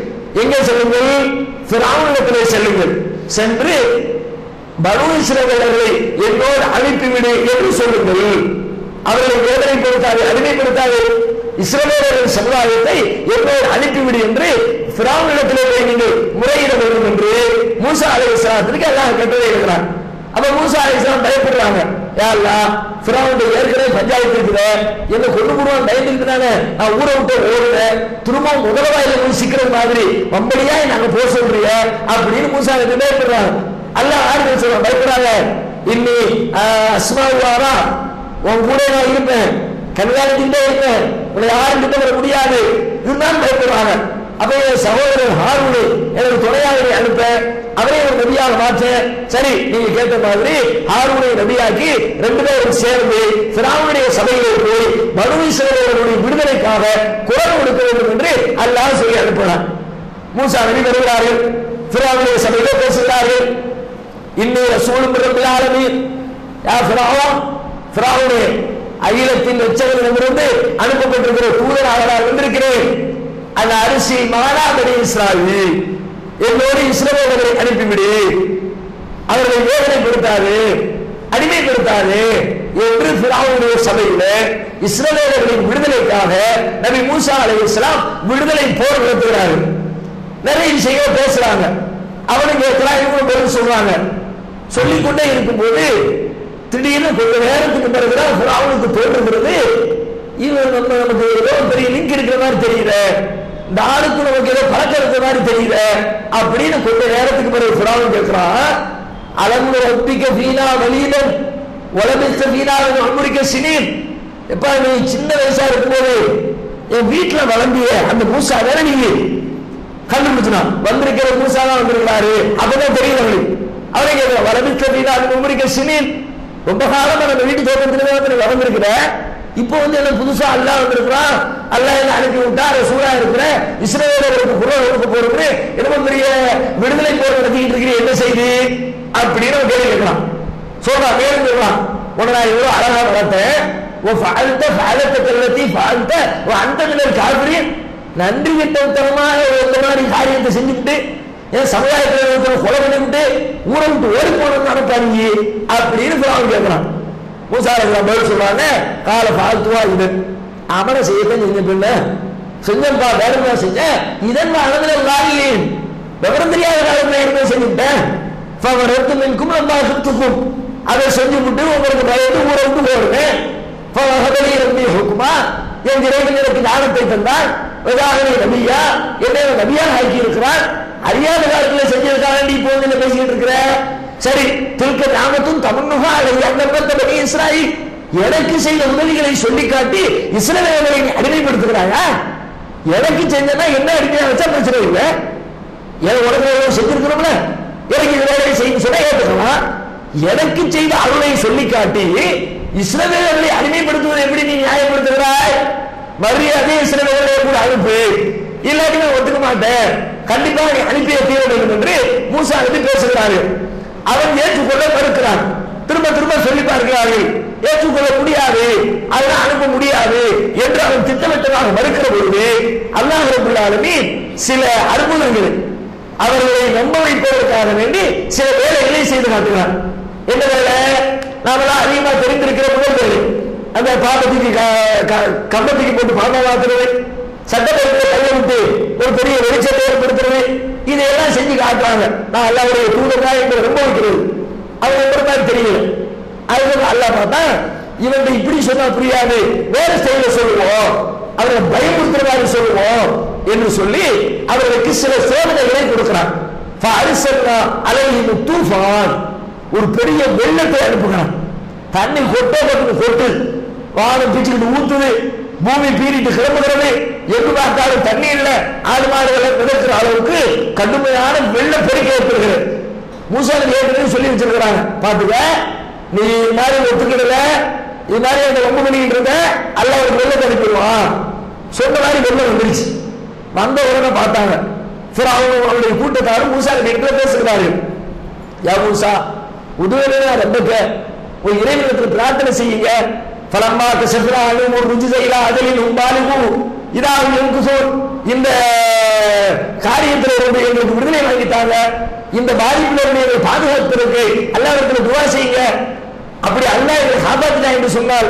எங்கே செல்லுங்கள்? ஃபிரௌனிடத்திலே செல்லுங்கள். சென்று பனூ இஸ்ரவேலர்களை என்னோடு அனுப்பிவிடு என்று சொல்லுங்கள். அவர்களை வேதனைப்படுத்தாது, அடிமைப்படுத்தாது, இஸ்ரவேலர்கள் சமுதாயத்தை என்னோடு அனுப்பிவிடு என்று ஃபிரௌனிடத்திலே நீங்கள் முறையிட வேண்டும் என்று மூசா அலைஹிஸ்ஸலாத்துக்கு அல்லாஹ் கட்டளை இருக்கிறார். அப்ப மூசா மூசா அலைஹிஸ்ஸலாம் பயப்படுறாங்க. யா அல்லாஹ், ஃபிரௌன் ஏற்கனவே பஞ்சாயத்து இருக்குது, என்ன கொண்டு போடுவான் பயந்துக்கிட்டானே, நான் ஊரை விட்டு ஓடுறேன், திரும்ப முதலவாயில போய் சிக்கிற மாதிரி வம்படியா நாங்க போக சொல்றிய அப்படின்னு மூசா பயப்படுறாங்க. அல்லாஹ் ஆறுதல் சொல்ல பயப்படுறாங்க. இன்னி அஸ்மாவுவாரா, உன் கூட நான் இருப்பேன், கண்காணிச்சுட்டே இருப்பேன், உன்னை யாரும் கிட்ட வர முடியாது, இதுதான் பயப்படுறாங்க. அப்ப என் சகோதரர் ஹாரூனை எனக்கு துணையாக அனுப்ப, அவரை ஒரு நபியாக மாற்ற. சரி, நீங்க கேட்ட மாதிரி ஹாரூனை நபியாக்கி 2 பேரும் சேர்ந்து ஃபிரௌனுடைய சபையிலே போய் பனூ இஸ்ரவேலர்களுடைய விடுதலைக்காக குரல் கொடுக்க வேண்டும் என்று அல்லாஹ் சொல்லி அனுப்பினார். மூசா நபி வருகிறார்கள், ஃபிரௌனுடைய சபையிலே பேசுகிறார்கள். இன்னி ரசூலும் மின் ரப்பில் ஆலமீன், யா ஃபிரௌன், ஃபிரௌனே, அகிலத்தின் ரட்சகரிடமிருந்து அனுப்பப்பட்டிருக்கிற தூதராக நான் வந்திருக்கிறேன். அந்த அரிசி மாலா பனி இஸ்ராயீல், என்னோடு இஸ்ரவேலர்களை அனுப்பிவிடு, அவர்களை வேதனைப்படுத்தாது, அடிமைப்படுத்தாது என்று ஃபிரௌனுடைய சபையில இஸ்ரவேலர்களின் விடுதலைக்காக நபி மூசா அலைஹிஸ்ஸலாம் விடுதலை போர் நடத்துகிறார்கள். நிறைய விஷயங்கள் பேசுறாங்க. அவனுக்கு எத்தனை பதில் சொல்றாங்க. சொல்லிக்கொண்டே இருக்கும்போது திடீர்னு கொஞ்ச நேரத்துக்கு பிறகுதான் ஃபிரௌனுக்கு தோன்றுகிறது, இவன் நமக்கு ஏதோ பெரிய லிங்க் இருக்கிற மாதிரி தெரியல, இந்த ஆளுக்கு நமக்கு ஏதோ பழக்கம் இருக்கிற மாதிரி தெரியல அப்படின்னு கொஞ்ச நேரத்துக்கு பிறகு ஃபிரௌன் கேட்கிறான். அலம்னு ஒப்பிக்க வீணா வலீதன் உலபித்த வீணாவின் அமுரிக்க சினீன், எப்ப நீ சின்ன வயசா இருக்கும்போது என் வீட்டுல வளர்ந்திய அந்த மூசா வேற நீங்க கண்டுபிடிச்சுனா வந்திருக்கிற மூசா தான் வந்திருக்கிறாரு, அப்பதான் தெரியல அவரை கேட்கிற வலபித்த வீணாவின் அமுரிக்க சினீன், ரொம்ப காலமா நம்ம வீட்டு தோட்டத்திலே வளர்ந்திருக்கிற, இப்போ என்ன புதுசா அல்லாஹ் வந்திருக்கிறான், அல்லாஹ் என்ன அனுப்பி விட்டா ரசூலா இருக்கிற இஸ்ரவேலர்களுக்கு குரல் கொடுக்க போறது, என்ன பெரிய விடுதலை போர் நடத்திட்டு இருக்கிற, என்ன செய்தி அப்படின்னு கேள்வி கேட்கலாம். சொல்றா மேலும் சொல்றான், உன்னை நான் எவ்வளவு அழகா வளர்த்தேன், நன்றி கிட்டத்தனமாக இந்த மாதிரி காரியத்தை செஞ்சுக்கிட்டு என் சமுதாயத்தில் கொலை பண்ணிவிட்டு ஊரை விட்டு ஓடி போனது நடப்பாங்க அப்படின்னு கேட்கிறான். மூசா அலைஹிஸ்ஸலாம் பதில் சொல்றாங்க, கால பால்துவா இது அவனை செய்யத்தான் செஞ்ச பின்ன செஞ்சப்பா வேற செஞ்ச இதன் அளவில் இல்லையும் விவரம் தெரியாத காலத்தில் என்ன செஞ்சுட்டேன், மின்கும் நம்ம சுத்துக்கும் அதை செஞ்சு விட்டு உங்களுக்கு பயந்து ஊரை விட்டு போடுவேன். என் இறைவன் எனக்கு ஞானத்தை தந்தான், நபியா என்னை நபியாக ஆக்கி இருக்கிறான், அறியாத காலத்தில் செஞ்சதுக்காக இப்போ வந்து பேசிக்கிட்டு இருக்கிற. சரி, திருக்க ஞாபகத்தும் தமிழ்நுகா அல்ல இஸ்ராயீல், எனக்கு செய்த உதவிகளை சொல்லி காட்டி இஸ்ரவேலரை அடிமைப்படுத்துகிறாயா? எனக்கு செஞ்சனா என்ன அடிமையா வச்சா பிரச்சனை இல்லை, உடனே செஞ்சிருக்கிறோம்ல, எனக்கு இந்த வேலையை செய்ய சொன்னா ஏற்றுக்கலாம். எனக்கு செய்த அருளை சொல்லி காட்டி இஸ்ரவேலர்களை அடிமைப்படுத்துவதை எப்படி நீ நியாயப்படுத்துகிறாய்? மரியாதை இஸ்ரவேலரை கூட அனுப்பு, இல்லாட்டி நான் ஒத்துக்க மாட்டேன், கண்டிப்பா நீ அனுப்பிய தீர வேண்டும் என்று மூசா நபி பேசுகிறார்கள். அவன் ஏற்றுக்கொள்ள மறுக்கிறான். திரும்ப திரும்ப சொல்லி பார்க்கிறார்கள், ஏற்றுக்கொள்ள முடியாது, அதெல்லாம் அனுப்ப முடியாது என்று அவன் திட்டமிட்டதாக மறுக்கிற பொழுது அல்லாஹ் ரப்பல் ஆலமீன் சில அற்புதங்களை அவர்களை நம்ப வைப்பதற்காக வேண்டி சில வேலைகளை செய்து காட்டுகிறார். என்ன வேலை? நாமெல்லாம் அதிகமா தெரிந்திருக்கிற முதல் வேலை, அந்த பாம்பத்துக்கு கம்பத்துக்கு போட்டு பாம்பா மாத்துறது, சட்டப்பேரவை கையை விட்டு ஒரு பெரிய வெளிச்சத்தை ஏற்படுத்துறது, இதையெல்லாம் செஞ்சு காட்டுறாங்க. நான் அல்லாஹ்வுடைய தூதரா என்று ரொம்ப வைக்கிறது, அவங்க ஒரு மாதிரி தெரியல. அதுக்கு அல்லாஹ் பார்த்தா இவங்க இப்படி சொன்னா புரியாது, வேற ஸ்டைல சொல்லுவோம், அவரை பயமுறுத்துற மாதிரி சொல்லுவோம் என்று சொல்லி அவர்களுக்கு சில சோதனைகளை கொடுக்கிறான். தூஃபான், ஒரு பெரிய வெள்ளத்தை அனுப்புகிறான். தண்ணி கொட்டு வானம் பிச்சுக்கிட்டு ஊத்துது, பூமி பீறிட்டு கிளம்புகிறது, எங்கு பார்த்தாலும் தண்ணி இல்லை, ஆடு மாடுகளை மிதக்கிற அளவுக்கு கடுமையான வெள்ள பெருக்கி ஏற்படுகிறது. மூசா நபி ஏற்கனவே சொல்லி வச்சிருக்கிறாங்க, பாத்துக்க நீ இது மாதிரி ஒத்துக்கிடல, இது மாதிரி அந்த ரொம்ப பண்ணிக்கிட்டு இருந்த அல்லாஹ் ஒரு வெள்ளத்தை அனுப்பிடுவான். சொன்ன மாதிரி வெள்ளம் வந்துருச்சு. வந்த உடனே பார்த்தாங்க அவருடைய கூட்டத்தாரும் மூசா நபி கிட்ட பேசுகிறாரு. யா மூசா உதவியா ரப்பக்க, ஒரு இறைவனிடத்தில் பிரார்த்தனை செய்யுங்க. பலம்மா கசப்ராலும் ஒரு ருஜிசைலா அஜலின் உம்பாலிகு இதாவது எனக்கு சொல், இந்த காரியத்தில் எங்களுக்கு விடுதலை வாங்கிட்டாங்க, இந்த பாதிப்பில் பாதுகாப்பிற்கு அல்லாஹ்விடத்தில் துஆ செய்யுங்க. அப்படி அல்லாஹ் எங்களை காப்பாற்றினா என்று சொன்னால்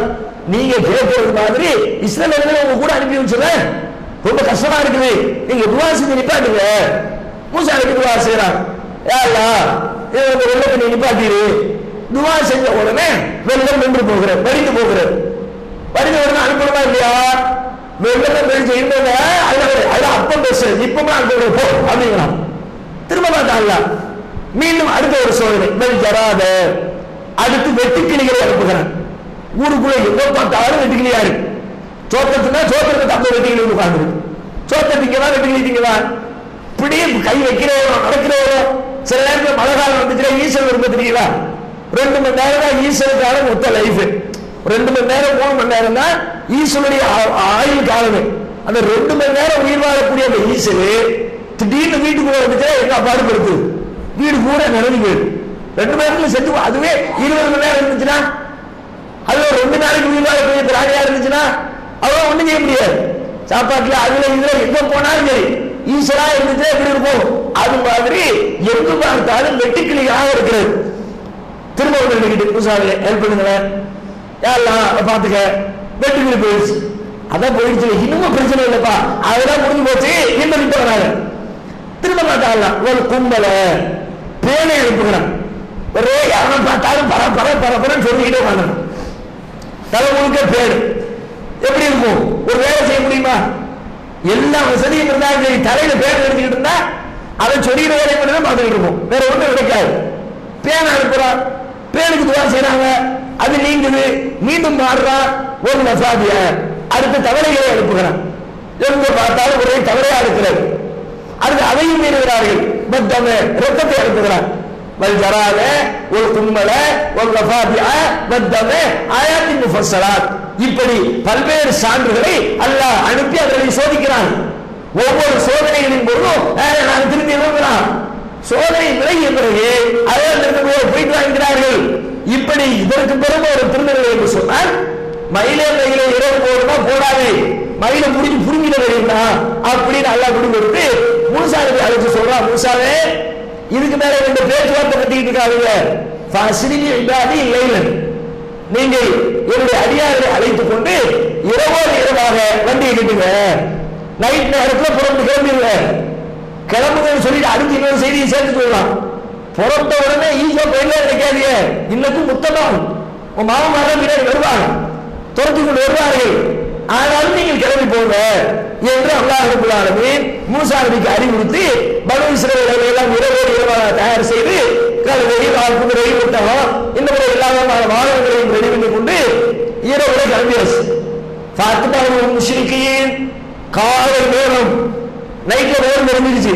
நீங்க கேட்கிறது மாதிரி இஸ்ரவேலர்களை உங்க கூட அனுப்பி வச்சுறேன், ரொம்ப கஷ்டமா இருக்குது, நீங்க துஆ செஞ்சு நிப்பாட்டுங்க. மூசா நபி துஆ செய்றாங்க, யா அல்லாஹ் இந்த வெள்ளத்தை நீ நிப்பாட்டிரு, துவா செஞ்ச உடனே வெள்ளம் நின்று போகிறது, வடிந்து போகிறது. வடிந்த உடனே அனுப்பணுமா இல்லையா? வெள்ளம் வெளிச்சு இருந்தவங்க அதுல அப்பம் பேச இப்பமா அனுப்ப போ அப்படிங்கிறான். திரும்ப மாட்டாங்க. மீண்டும் அடுத்த ஒரு சோதனை ஜராத. அடுத்து வெட்டுக்கிளிகளை அனுப்புகிறான். ஊருக்குள்ள எங்க பார்த்தாலும் வெட்டுக்கிளியா இருக்கு. சோத்தத்துனா சோத்திரத்தை அப்ப வெட்டுக்கிளி உட்கார்ந்து சோத்தத்திங்கதான் வெட்டுக்கிளி திங்கதான். இப்படியே கை வைக்கிறவோ நடக்கிறவோ. சில நேரத்தில் மழை காலம் வந்துச்சுன்னா ஈசல் விரும்ப தெரியுங்களா? 2 மணி நேரம் தான் ஈசலுக்கான மொத்த லைஃப். 2 மணி நேரம் 3 மணி நேரம் தான் ஈசலுடைய ஆயுள் காலமே. அந்த 2 மணி நேரம் உயிர் வாழக்கூடிய அந்த ஈசலு திடீர்னு வீட்டுக்குள்ள வந்துச்சுன்னா எங்க பாடுபடுத்து வீடு கூட நினைவு போயிடு. 2 மணி நேரத்துல செத்து. அதுவே 20 மணி நேரம் இருந்துச்சுன்னா, அதுல 2 நாளைக்கு உயிர் வாழக்கூடிய பிராணியா இருந்துச்சுன்னா அவ்வளவு ஒண்ணும் செய்ய முடியாது. சாப்பாட்டுல அதுல இதுல எங்க போனாலும் சரி ஈஸ்வரா இருந்துச்சுன்னா எப்படி இருக்கும்? அது மாதிரி எங்கு பார்த்தாலும் வெட்டுக்கிளிகளாக இருக்கிறது. திரும்ப வந்து பூசாவில ஹெல்ப் பண்ணுங்களேன், யாரெல்லாம் பாத்துக்க. வெட்டுக்கிளி போயிடுச்சு. அதான் போயிடுச்சு, இன்னும் பிரச்சனை இல்லப்பா, அதெல்லாம் முடிஞ்சு போச்சு. இன்னும் இப்ப வராங்க. திரும்ப மாட்டாங்களாம். ஒரு கும்பல பேனை எழுப்புகிறான். ஒரே யாரும் பார்த்தாலும் பரப்பர பரப்பரன்னு சொல்லிக்கிட்டே வாங்கணும். தலை முழுக்க பேரு எப்படி இருக்கும்? ஒரு வேலை செய்ய முடியுமா? எல்லா வசதியும் இருந்தாலும் சரி, தலையில பேர் எடுத்துக்கிட்டு இருந்தா அதை சொல்லிக்கிற வேலையை மட்டும் தான் பார்த்துக்கிட்டு இருக்கும், வேற ஒன்றும் கிடைக்காது. பேனை அனுப்புறான், பேனுக்கு துவா செய்யறாங்க, அது நீங்குது. மீண்டும் மாறுறா ஒரு நசாதிய. அடுத்த தவறைகளை அனுப்புகிறான். எங்க பார்த்தாலும் ஒரே தவறையா இருக்கிறது. அதுக்கு அதையும் மீறுகிறார்கள். பத்தமே ரத்தத்தை அனுப்புகிறான். வல்ஜராத ஒரு கும்மல ஒரு லஃபாதிய பத்தமே ஆயாத்தின் முஃபஸ்ஸலாத். இப்படி பல்வேறு சான்றுகளை அல்லாஹ் அனுப்பி அவர்களை சோதிக்கிறான். ஒவ்வொரு சோதனைகளின் போதும் நான் திரும்பி எழுதுகிறான். சோதனை விலகிய பிறகு அதை போயிட்டு வாங்கிறார்கள். இப்படி இதற்கு பிறகு ஒரு திருநெல்வேலி என்று சொன்னால் மயிலே இரவு போடுமா போடாது, மயில முடிஞ்சு புரிஞ்சிட வருகிறா அப்படின்னு அல்லாஹ் குடி கொடுத்து மூசாவை அழைச்சு சொல்றான். மூசாவே, இதுக்கு மேல 2 பேச்சுவார்த்தை கட்டிக்கிட்டு இருக்காங்க. இல்லை, நீங்கள் என்னுடைய அடியார்களை அழைத்துக் கொண்டு இரவோடு இரவாக வண்டியை கட்டுங்க. நைட் நேரத்தில் புறப்பட்டு கிளம்பிடுங்க. கிளம்புங்கன்னு சொல்லிட்டு அடுத்து இன்னொரு செய்தியை சேர்த்து சொல்லலாம். புறப்பட்ட உடனே ஈஸியா போயிடல நினைக்காதீங்க. இன்னும் முத்தமாக உன் மாமன் பின்னாடி வருவாங்க, துரத்தி கொண்டு வருவார்கள். ஆனாலும் நீங்கள் கிளம்பி போங்க என்று அல்லாஹ் ரப்பல் ஆலமீன் மூசா நபிக்கு அறிவுறுத்தி பனு இஸ்ரவேலை எல்லாம் இரவோடு இரவாக தயார் செய்து கழுதை குதிரை ஒட்டகம் இந்த மாதிரி எல்லா வாகனங்களையும் ரெடி பண்ணி கொண்டு இரவுல கிளம்பியாச்சு. பார்த்துட்டு முஷ்ரிக்கீன் காலை நேரம் நைட்ல நேரம் தெரிஞ்சிருச்சு.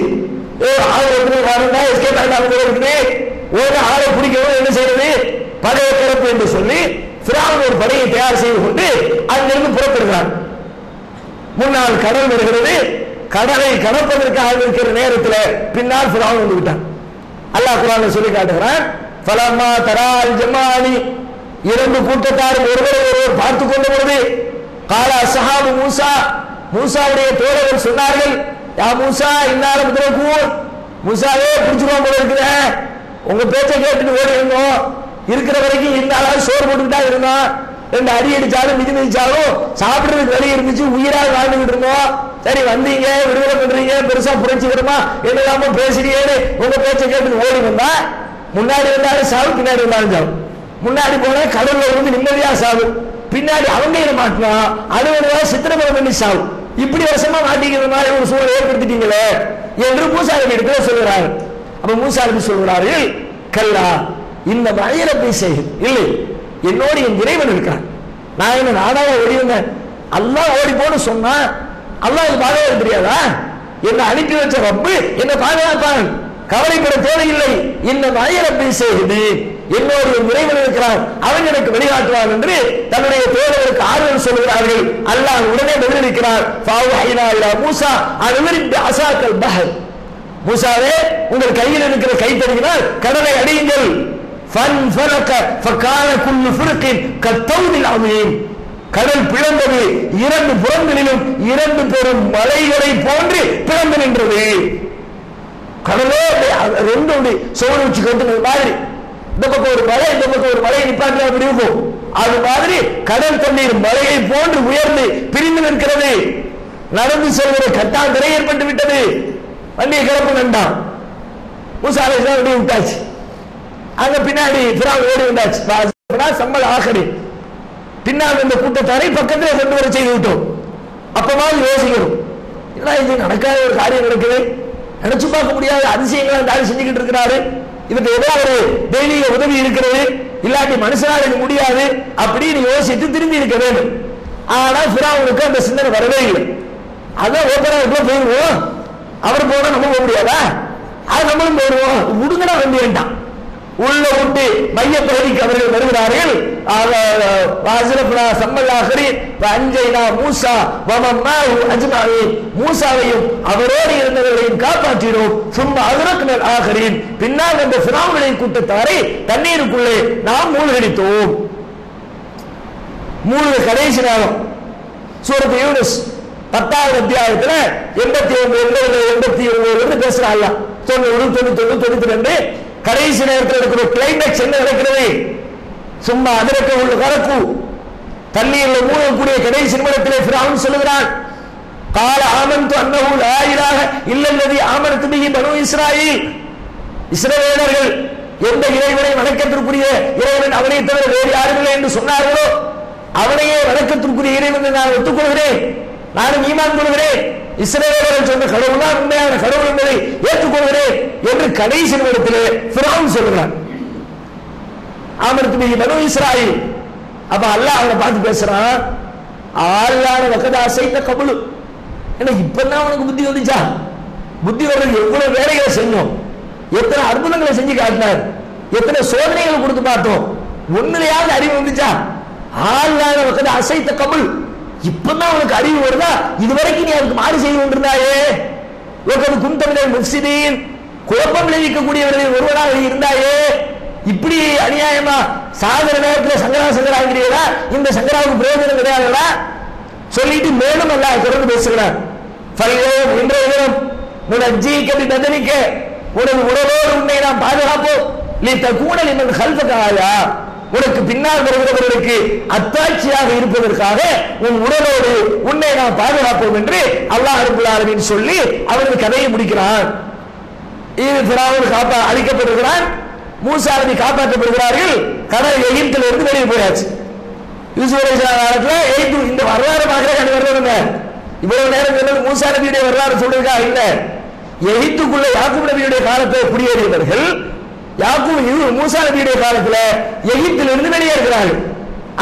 ஆளை பிடிக்கவும் என்ன செய்யறது? படையை திறப்பு என்று சொல்லி ஃபிரௌன் ஒரு படையை தயார் செய்து கொண்டு அங்கிருந்து புறப்படுகிறார். முன்னால் கடல் வருகிறது. கடலை கடப்பதற்காக இருக்கிற நேரத்தில் பின்னால் ஃபிரௌன் வந்து விட்டான். அல்லாஹ் குர்ஆன்ல சொல்லி காட்டுகிறான். ஃபலம்மா தரால் ஜமானி, 2 கூட்டத்தாரும் ஒருவரை ஒருவர் பார்த்துக் கொண்ட பொழுது கால அஸ்ஹாபு மூசா, மூசாவுடைய தோழர்கள் சொன்னார்கள், யா மூசா இன்னால முதலக்கூர், மூசாவே பிடிச்சிருவோம் போல இருக்குத, உங்க பேச்சை கேட்டுட்டு ஓடி இருந்தோம், இருக்கிற வரைக்கும் இந்த அளவு சோறு போட்டுக்கிட்டா இருந்தோம், 2 அடி அடிச்சாலும் மிதி மிதிச்சாலும் சாப்பிடுறதுக்கு வழி இருந்துச்சு, உயிராக வாழ்ந்துகிட்டு இருந்தோம். சரி வந்தீங்க, விடுதலை பண்றீங்க, பெருசா புரட்சி வருமா என்னதாம பேசுறீங்கன்னு உங்க பேச்சை கேட்டு ஓடி வந்தா, முன்னாடி வந்தாலும் சாவு, பின்னாடி வந்தாலும் சாவு. முன்னாடி போனா கடல்ல வந்து நிம்மதியா சாவு, பின்னாடி அவங்க மாட்டினா அது சித்திரவதை பண்ணி சாவு. இப்படி வருஷமா மாட்டிக்கிற மாதிரி ஒரு சூழலை ஏற்படுத்திட்டீங்களே என்று மூசா நபி இடத்துல சொல்கிறார்கள். அப்ப மூசா நபி சொல்கிறார்கள், கல்லா இந்த மழையிறப்பை செய்ய இல்லை, என்னோடு என் இறைவன் இருக்கிறான். நான் என்ன நானாக ஓடி வந்தேன்? அல்லாஹ் ஓடி போன்னு சொன்னா அல்லாஹ் இது பாதுகாப்பு தெரியாதா? என்னை அனுப்பி வச்ச ரப்பு என்னை பாதுகாப்பான், கவலைப்பட தேவையில்லை. இந்த மழையிறப்பை செய்து என்னோடு என் இறைவன் இருக்கிறான், அவன் எனக்கு வழிகாட்டுவான் என்று தன்னுடைய தோழர்களுக்கு ஆறுதல் சொல்கிறார்கள். அல்லாஹ் உடனே பதிலளிக்கிறார். மூசா அசாக்கல் பஹர், மூசாவே உங்கள் கையில் இருக்கிற கைத்தடியினால் கடலை அடியுங்கள். கடல் பிளந்தது, 2 புறங்களிலும் 2 பெரும் மலைகளை போன்று பிளந்து நின்றது. கடலே 2 சோறு வச்சு கட்டுனது மாதிரி, இந்த பக்கம் ஒரு மலை இந்த பக்கம் ஒரு மலை நிப்பாட்டினா அப்படி இருக்கும். அது மாதிரி கடல் தண்ணீர் மலையை போன்று உயர்ந்து பிரிந்து நிற்கிறது. நடந்து செல்கிற கட்டாந்தரை ஏற்பட்டு விட்டது. வண்டியை கிளப்பு வேண்டாம். மூசா அலைஹிஸ்ஸலாம் விட்டாச்சு. அங்க பின்னாடி ஃபிரௌன் ஓடி வந்தாச்சு. சம்மல் ஆகரி பின்னால் இந்த கூட்டத்தாரை பக்கத்தில் கொண்டு வர செய்து விட்டோம். அப்பமாவது யோசிக்கணும், இல்லை இது நடக்காத ஒரு காரியம் நடக்குது, நினைச்சு பார்க்க முடியாத அதிசயங்களை அந்த ஆள் செஞ்சுக்கிட்டு இருக்கிறாரு, இதுக்கு ஏதோ ஒரு தெய்வீக உதவி இருக்கிறது, இல்லாட்டி மனுஷனால் இது முடியாது அப்படின்னு யோசித்து திரும்பி இருக்க வேண்டும். ஆனா ஃபிரௌனுக்கு அந்த சிந்தனை வரவே இல்லை. அதான் ஓப்பனா போயிடுவோம், அவர் போனா நம்ம போக முடியாதா, அது நம்மளும் போயிடுவோம், முடுங்கடா வண்டி வேண்டாம். உள்ள விட்டு மைய பகுதிக்கு அவர்கள் வருகிறார்கள். மூசாவையும் அவரோடு இருந்தவர்களையும் காப்பாற்றினோம். சும்மா அகரக்கினர் ஆகரின் பின்னால் அந்த ஃபிரௌனின் கூட்டத்தாரை தண்ணீருக்குள்ளே நாம் மூழ்கடித்தோம். மூழ்க கடைசி நேரம் சூரத்து யூனுஸ் 10வது அத்தியாயத்துல 89 பேசுறாங்க. 90, 91, 92 கடைசி நேரத்தில் இருக்கிற கிளைமேக்ஸ் என்ன நடக்கிறது? சும்மா அதிரக்க உள்ள கரப்பு தண்ணீரில் மூழ்கக்கூடிய கடைசி நிமிடத்திலே ஃபிரௌன் சொல்லுகிறான், கால ஆமன்து அன்னஹு லா இலாஹ இல்லல்லதி ஆமனத் பிஹி பனூ இஸ்ராயீல். இஸ்ரவேலர்கள் எந்த இறைவனை வணக்கத்திற்குரிய இறைவன் அவனை தவிர வேறு யாரும் இல்லை என்று சொன்னார்களோ அவனையே வணக்கத்திற்குரிய இறைவன் நான் ஒத்துக்கொள்கிறேன், நானும் ஈமான் கொள்கிறேன், இஸ்ரவேலர்கள் சொன்ன கடவுள் தான் உண்மையான கடவுள் என்பதை ஏற்றுக்கொள்கிறேன் என்று கடைசி நிமிடத்திலே ஃபிரௌன் சொல்கிறான். ஆமனத் பிஹி பனூ இஸ்ராயீல். அப்ப அல்லாஹ் அவனை பார்த்து பேசுறான், ஆல்லான வகதா சைத்த கபுலு. ஏன்னா இப்பதான் அவனுக்கு புத்தி வந்துச்சா? புத்தி வர்றது எவ்வளவு வேலைகளை செஞ்சோம், எத்தனை அற்புதங்களை செஞ்சு காட்டினார், எத்தனை சோதனைகளை கொடுத்து பார்த்தோம், ஒண்ணுலையாவது அறிவு வந்துச்சா? ஆல்லான வகதா அசைத்த கபுல். இப்பதான் அவனுக்கு அறிவு வருதா? இதுவரைக்கும் நீ அதுக்கு மாறு செய்து கொண்டிருந்தாயே, குந்தமிழர் முஃப்சிதீன் குழப்பம் விளைவிக்கக்கூடியவர்களில் ஒருவராக இருந்தாயே, இப்படி அநியாயமா சாகர நேரத்தில் சங்கராங்கிறீங்களா? இந்த சங்கராவுக்கு பிரயோஜனம் கிடையாதுங்களா? சொல்லிட்டு மேலும் அல்லாஹ் தொடர்ந்து பேசுகிறார். இன்றைய தினம் உனஜி கபி பதனிக்க உனது உடலோடு உன்னை நாம் பாதுகாப்போம். நீ தக்கூடல் என்னும் கல்பக்காயா, உனக்கு பின்னால் வருகிறவர்களுக்கு அத்தாட்சியாக இருப்பதற்காக உன் உடலோடு உன்னை நாம் பாதுகாப்போம் என்று அல்லாஹ் ரப்பல் ஆலமீன் சொல்லி அவரது கதையை முடிக்கிறான். இது ஃபிரௌன் அழிக்கப்படுகிறான், மூசா நபி காப்பாற்றப்படுகிறார்கள், கடல் எகிப்தில் இருந்து வெளியே போயாச்சு. யூசுப் அலைஹிஸ்ஸலாம் காலத்துல இந்த வரலாறு பார்க்கறதுங்க. இவ்வளவு நேரம் சொன்னது மூசா நபியுடைய வரலாறு சொல்றதுக்காக இல்ல. எகிப்துக்குள்ள யாக்கூப் நபியுடைய காலத்தை குடியேறியவர்கள் மூசா நபியுடைய காலத்துல எகிப்தில் இருந்து வெளியேறுகிறார்கள்,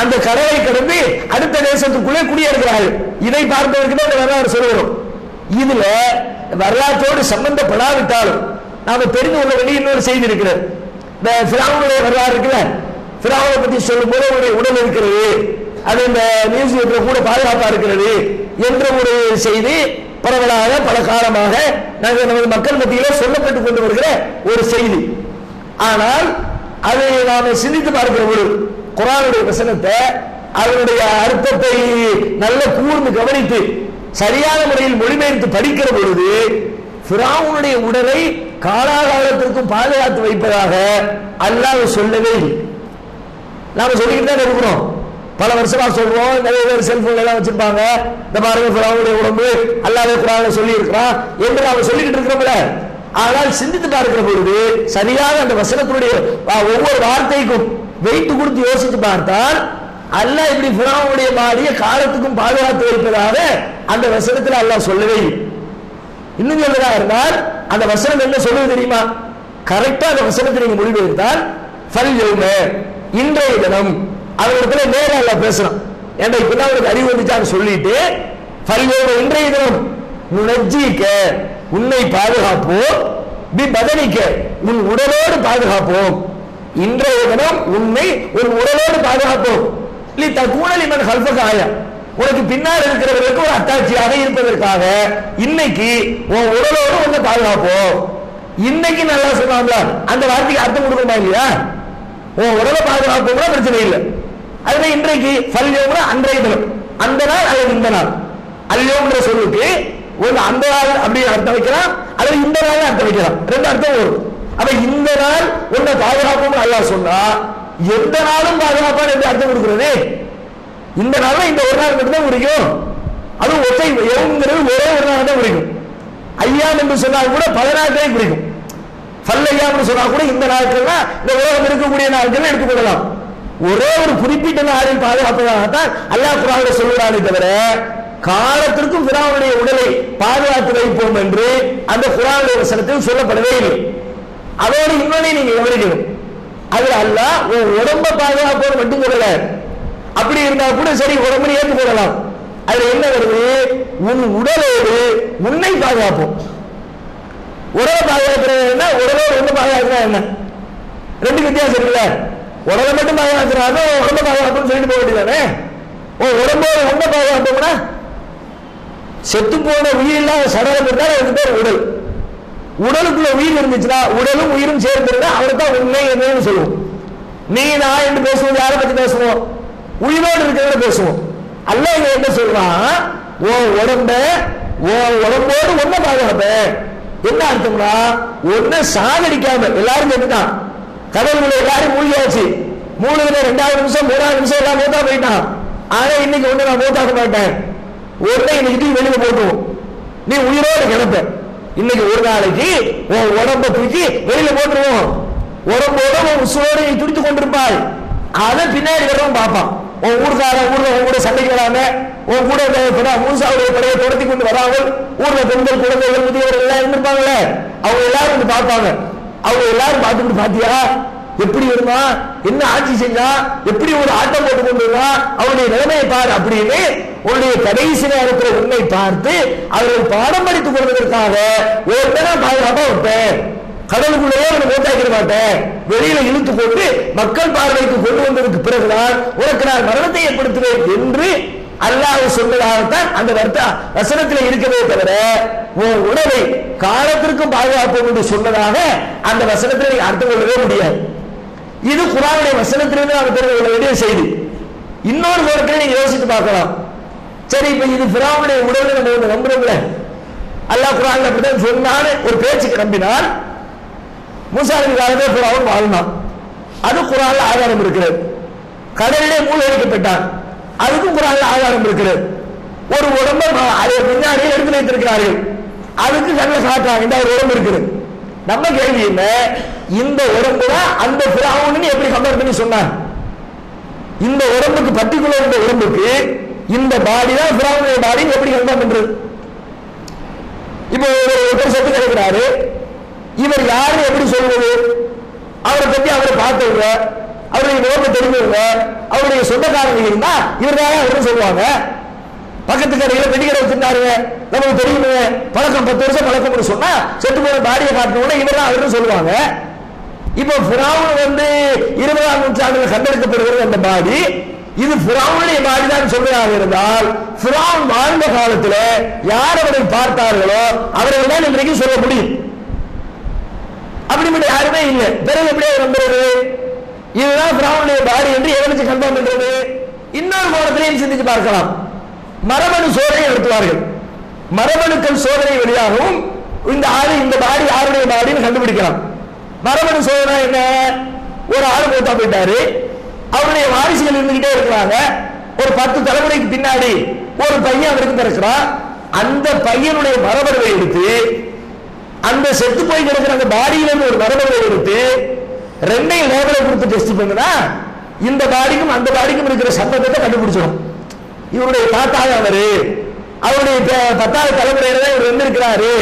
அந்த கடலை கடந்து அடுத்த தேசத்துக்குள்ளே குடியேறுகிறார்கள். இதை பார்ப்பதற்கு தான் வரலாறு சொல்கிறோம். இதுல வரலாற்றோடு சம்பந்தப்படாவிட்டாலும் நாம தெரிந்து கொள்ள வேண்டிய இன்னொரு செய்தி இருக்கிறது. இந்த ஃபிரௌனுடைய வரலாறு இருக்குல்ல, ஃபிரௌனை பத்தி சொல்லும் போது அவருடைய உடல் இருக்கிறது, அது இந்த மியூசியத்துல கூட பாதுகாப்பா இருக்கிறது என்ற ஒரு செய்தி பரவலாக பல காலமாக நாங்கள் நமது மக்கள் மத்தியிலே சொல்லப்பட்டுக் கொண்டு வருகிற ஒரு செய்தி. ஆனால் அதை நாம சிந்தித்து பார்க்கிற ஒரு குர்ஆனுடைய வசனத்தை அதனுடைய அர்த்தத்தை நல்ல கூர்ந்து கவனித்து சரியான முறையில் மொழிபெயர்த்து படிக்கிற பொழுது ஃபிரௌனுடைய உடலை காலாகாலத்திற்கும் பாதுகாத்து வைப்பதாக அல்லாஹ் சொல்லவே இல்லை. நாம சொல்லிக்கிட்டு தான் இருக்கிறோம், பல வருஷமா சொல்றோம். நிறைய பேர் செல்போன்ல எல்லாம் வச்சிருப்பாங்க, இந்த பாருங்க ஃபிரௌனுடைய உடம்பு அல்லாஹ் குர்ஆன்ல சொல்லி இருக்கிறான் என்று நாம சொல்லிக்கிட்டு இருக்கிறோம்ல. ஆனால் சிந்தித்து பார்க்கிற பொழுது சரியாக அந்த வசனத்தினுடைய ஒவ்வொரு வார்த்தைக்கும் வெயிட் கொடுத்து யோசித்து பார்த்தால் அல்லாஹ் இப்படி ஃபிரௌனுடைய மாறிய காலத்துக்கும் பாதுகாத்து வைப்பதாக அந்த வசனத்தில் அல்லாஹ் சொல்லவே இல்லை. இன்னும் சொல்றதா இருந்தால் அந்த வசனம் என்ன சொல்லுவது தெரியுமா? கரெக்டா அந்த வசனத்தை நீங்க மொழிபெயர்த்தால் இன்றைய தினம் அவரிடத்துல நேரம் அல்லாஹ் பேசுறான். ஏன்னா இப்பதான் அவருக்கு அறிவு வந்துச்சான்னு சொல்லிட்டு இன்றைய தினம் நுணஜிக்க உன்னை பாதுகாப்போம், பதனிக்க உன் உடலோடு பாதுகாப்போம். இன்றைய தினம் உன்னை உன் உடலோடு பாதுகாப்போம். தக்கூணலிமன் கல்பகாயா, உனக்கு பின்னால் இருக்கிறவர்களுக்கு ஒரு அத்தாட்சியாக இருப்பதற்காக இன்னைக்கு உன் உடலோடு உன்னை பாதுகாப்போம். இன்னைக்கு நல்லா சொன்னாங்களா, அந்த வார்த்தைக்கு அர்த்தம் கொடுக்கணுமா இல்லையா? உன் உடலை பாதுகாப்போம்னா பிரச்சனை இல்லை. அதுல இன்றைக்கு அன்றைய தினம், அந்த நாள் அல்லது இந்த நாள், அல்லோன்ற சொல்லுக்கு ஒரு அந்த நாள் அப்படின்னு அர்த்தம் வைக்கலாம், அல்லது இந்த நாள் அர்த்தம் வைக்கலாம், ரெண்டு அர்த்தம் வரும். அப்ப இந்த நாள் உன்னை பாதுகாப்போம் அல்லாஹ் சொன்னா எந்த நாளும் பாதுகாப்பான என்று அர்த்தம் கொடுக்கிறது. இந்த நாள் இந்த ஒரு நாள் மட்டும்தான் குறிக்கும், அது ஒற்றை ஒரே ஒரு நாள் தான் குறிக்கும். ஐயாம் என்று சொன்னால் கூட 10 நாட்களை குறிக்கும். பல்லையாம்னு சொன்னா கூட இந்த நாட்கள்னா இந்த உலகம் இருக்கக்கூடிய நாட்கள் எடுத்துக்கொள்ளலாம். ஒரே ஒரு குறிப்பிட்ட நாளில் பாதுகாப்பதாகத்தான் அல்லாஹ் குர்ஆனில் சொல்கிறானே தவிர காலத்திற்கும் ஃபிரௌனுடைய உடலை பாதுகாத்து வைப்போம் என்று அந்த குர்ஆனுடைய வசனத்தில் சொல்லப்படவே இல்லை. அதோடு இன்னொன்னு நீங்க கவனிக்கணும், அதுல அல்லாஹ் உடம்ப பாதுகாப்போடு மட்டும் சொல்லல. அப்படி இருந்தா கூட சரி, உடம்பு ஏற்று போடலாம். அதுல என்ன வருது, உன் உடலோடு உன்னை பாதுகாப்போம். உடலை பாதுகாக்கிறது என்ன, உடலோடு ஒண்ணு பாதுகாக்கிறா என்ன, ரெண்டு வித்தியாசம் இருக்குல்ல. உடலை மட்டும் பாதுகாக்கிறாங்க, உடம்ப பாதுகாப்புன்னு சொல்லிட்டு போக வேண்டியதானே. உடம்போடு ஒண்ண பாதுகாப்போம்னா செத்து போன உயிர் இல்லாத சடலம் இருந்தால் அதுக்கு பேர் உடல். உடலுக்குள்ள உயிர் இருந்துச்சுன்னா, உடலும் உயிரும் சேர்ந்திருந்தா அவரை தான் உண்மை என்னன்னு சொல்லுவோம். நீ நான் என்று பேசுவோம், யாரை பத்தி பேசுவோம், உயிரோடு இருக்கிறத பேசுவோம். அல்லாஹ் இங்க என்ன சொல்றான், உடம்போடு ஒன்ன பாதுகாப்ப. என்ன அர்த்தம்னா, ஒன்ன சாகடிக்காம எல்லாரும் செத்துட்டான், கடவுளுடைய எல்லாரும் மூழ்கியாச்சு, மூழ்கின 2வது நிமிஷம் 3வது நிமிஷம் எல்லாம் மூத்தா போயிட்டான். ஆனா இன்னைக்கு ஒண்ணு நான் மூத்தாக்க மாட்டேன், ஒன்னை இன்னைக்கு வெளியில போட்டுவோம், நீ உயிரோடு கிடப்ப. இன்னைக்கு ஒரு நாளைக்கு உன் உடம்ப தூக்கி வெளியில போட்டுருவோம். உடம்போட உன் உசுரோடு நீ துடித்துக் கொண்டிருப்பாய். அதை பின்னாடி வரவும் பார்ப்பான். உன் ஊர்ல உன் கூட சண்டைக்கு வராம, உன் கூட மூசாவுடைய படையை துரத்தி கொண்டு வராமல் ஊர்ல பெண்கள் குழந்தைகள் முதியவர்கள் எல்லாம் இருந்திருப்பாங்களே, அவங்க எல்லாரும் வந்து பார்ப்பாங்க. அவங்க எல்லாரும் பார்த்துட்டு பாத்தியா எப்படி இருந்தா, என்ன ஆட்சி செஞ்சா, எப்படி ஒரு ஆட்டம் போட்டு கொண்டு இருந்தா, அவருடைய நிலைமையை பாரு அப்படின்னு உன்னுடைய கடைசி நேரத்தில் உன்னை பார்த்து அவர்கள் பாடம் படித்துக் கொள்வதற்காக ஒருத்தனா பாதுகாப்பா வைப்பேன். கடலுக்குள்ளேயே அவனை மூத்தாக்கிட மாட்டேன், வெளியில இழுத்து கொண்டு மக்கள் பார்வைக்கு கொண்டு வந்ததுக்கு பிறகுதான் உனக்கு நான் மரணத்தை ஏற்படுத்துவேன் என்று அல்லாஹ் சொன்னதாகத்தான் அந்த வசனத்தில் இருக்கவே தவிர உன் உடலை காலத்திற்கும் பாதுகாப்போம் என்று சொன்னதாக அந்த வசனத்தில் அர்த்தம் கொள்ளவே முடியாது. இது குர்ஆனுடைய வசனத்திலிருந்து நாம் தெரிந்து கொள்ள வேண்டிய செய்தி. இன்னொரு கோணத்தில் நீங்க யோசித்து பார்க்கலாம். சரி, இப்ப இது ஃபிரௌனுடைய உடலை நம்ம ஒன்று நம்புறோம்ல, அல்லாஹ் குர்ஆன்ல அப்படிதான் சொன்னான்னு ஒரு பேச்சுக்கு நம்பினால் மூசா நபி காலத்தில் ஃபிரௌன் வாழ்ந்தான், அது குர்ஆன்ல ஆதாரம் இருக்கிறது. கடலிலே மூழ்கடிக்கப்பட்டான், அதுக்கும் குர்ஆன்ல ஆதாரம் இருக்கிறது. ஒரு உடம்பை பின்னாடி எடுத்து வைத்திருக்கிறார்கள், அதுக்கு கண்ணில் காட்டுறாங்க இந்த ஒரு உடம்பு இருக்குது. நம்ம கேள்வி என்ன, இந்த உடம்புல அந்த ஃபிரௌன் எப்படி கம்பேர் பண்ணி சொன்னான்? இந்த உடம்புக்கு பர்டிகுலர் இந்த உடம்புக்கு இந்த பாடி தான் ஃபிரௌனுடைய பாடி எப்படி கம்பேர் பண்றது? இப்போ ஒரு சொத்து கிடைக்கிறாரு, இவர் யாருன்னு எப்படி சொல்வது? அவரை பத்தி அவரை பார்த்தவங்க, அவருடைய நோக்க தெரிஞ்சவங்க, அவருடைய சொந்தக்காரங்க இருந்தா இவர் தான் அவரும் சொல்லுவாங்க. பக்கத்து கடையில வெடிக்கடை வச்சிருந்தாருங்க, நமக்கு தெரியுமே, பழக்கம் 10 வருஷம் பழக்கம்னு சொன்னா செத்து போன பாடியை காட்டணும்னா இவர் தான் அவரும் சொல்லுவாங்க. இப்போ ஃபிரௌன் 20ஆம் நூற்றாண்டில் கண்டெடுக்கப்படுகிறது அந்த பாடி, இது ஃபிரௌனுடைய பாடி தான் சொல்வதாக இருந்தால் ஃபிரௌன் வாழ்ந்த காலத்தில் யார் அவரை பார்த்தார்களோ அவர்கள் தான் இன்றைக்கு சொல்ல முடியும். அப்படிப்பட்ட யாருமே இல்லை. பிறகு எப்படி நம்புறது? இதுதான் ஃபிரௌனுடைய பாடி என்று எவனுக்கு கன்ஃபார்ம் பண்றது? இன்னொரு கோணத்திலையும் சிந்திச்சு பார்க்கலாம். மரபணு சோதனை நடத்துவார்கள். மரபணுக்கள் சோதனை வழியாகவும் இந்த பாடி யாருடைய பாடின்னு கண்டுபிடிக்கலாம். மரபணு சோதனை என்ன? ஒரு ஆள் மூத்தா போயிட்டாரு, அவருடைய வாரிசுகள் இருந்துகிட்டே இருக்கிறாங்க. ஒரு 10 தலைமுறைக்கு பின்னாடி ஒரு பையன் அவருக்கு பிறக்கிறான். அந்த பையனுடைய மரபணுவை எடுத்து அந்த செத்து போய் கிடக்கிற அந்த பாடியிலிருந்து ஒரு மரபணுவை எடுத்து ரெண்டையும் லேபலை கொடுத்து டெஸ்ட் பண்ணுனா இந்த பாடிக்கும் அந்த பாடிக்கும் இருக்கிற சம்பந்தத்தை கண்டுபிடிச்சிடும். இவருடைய தாத்தாக அவருடைய 10வது தலைமுறையில இவர் வந்திருக்கிறாரு,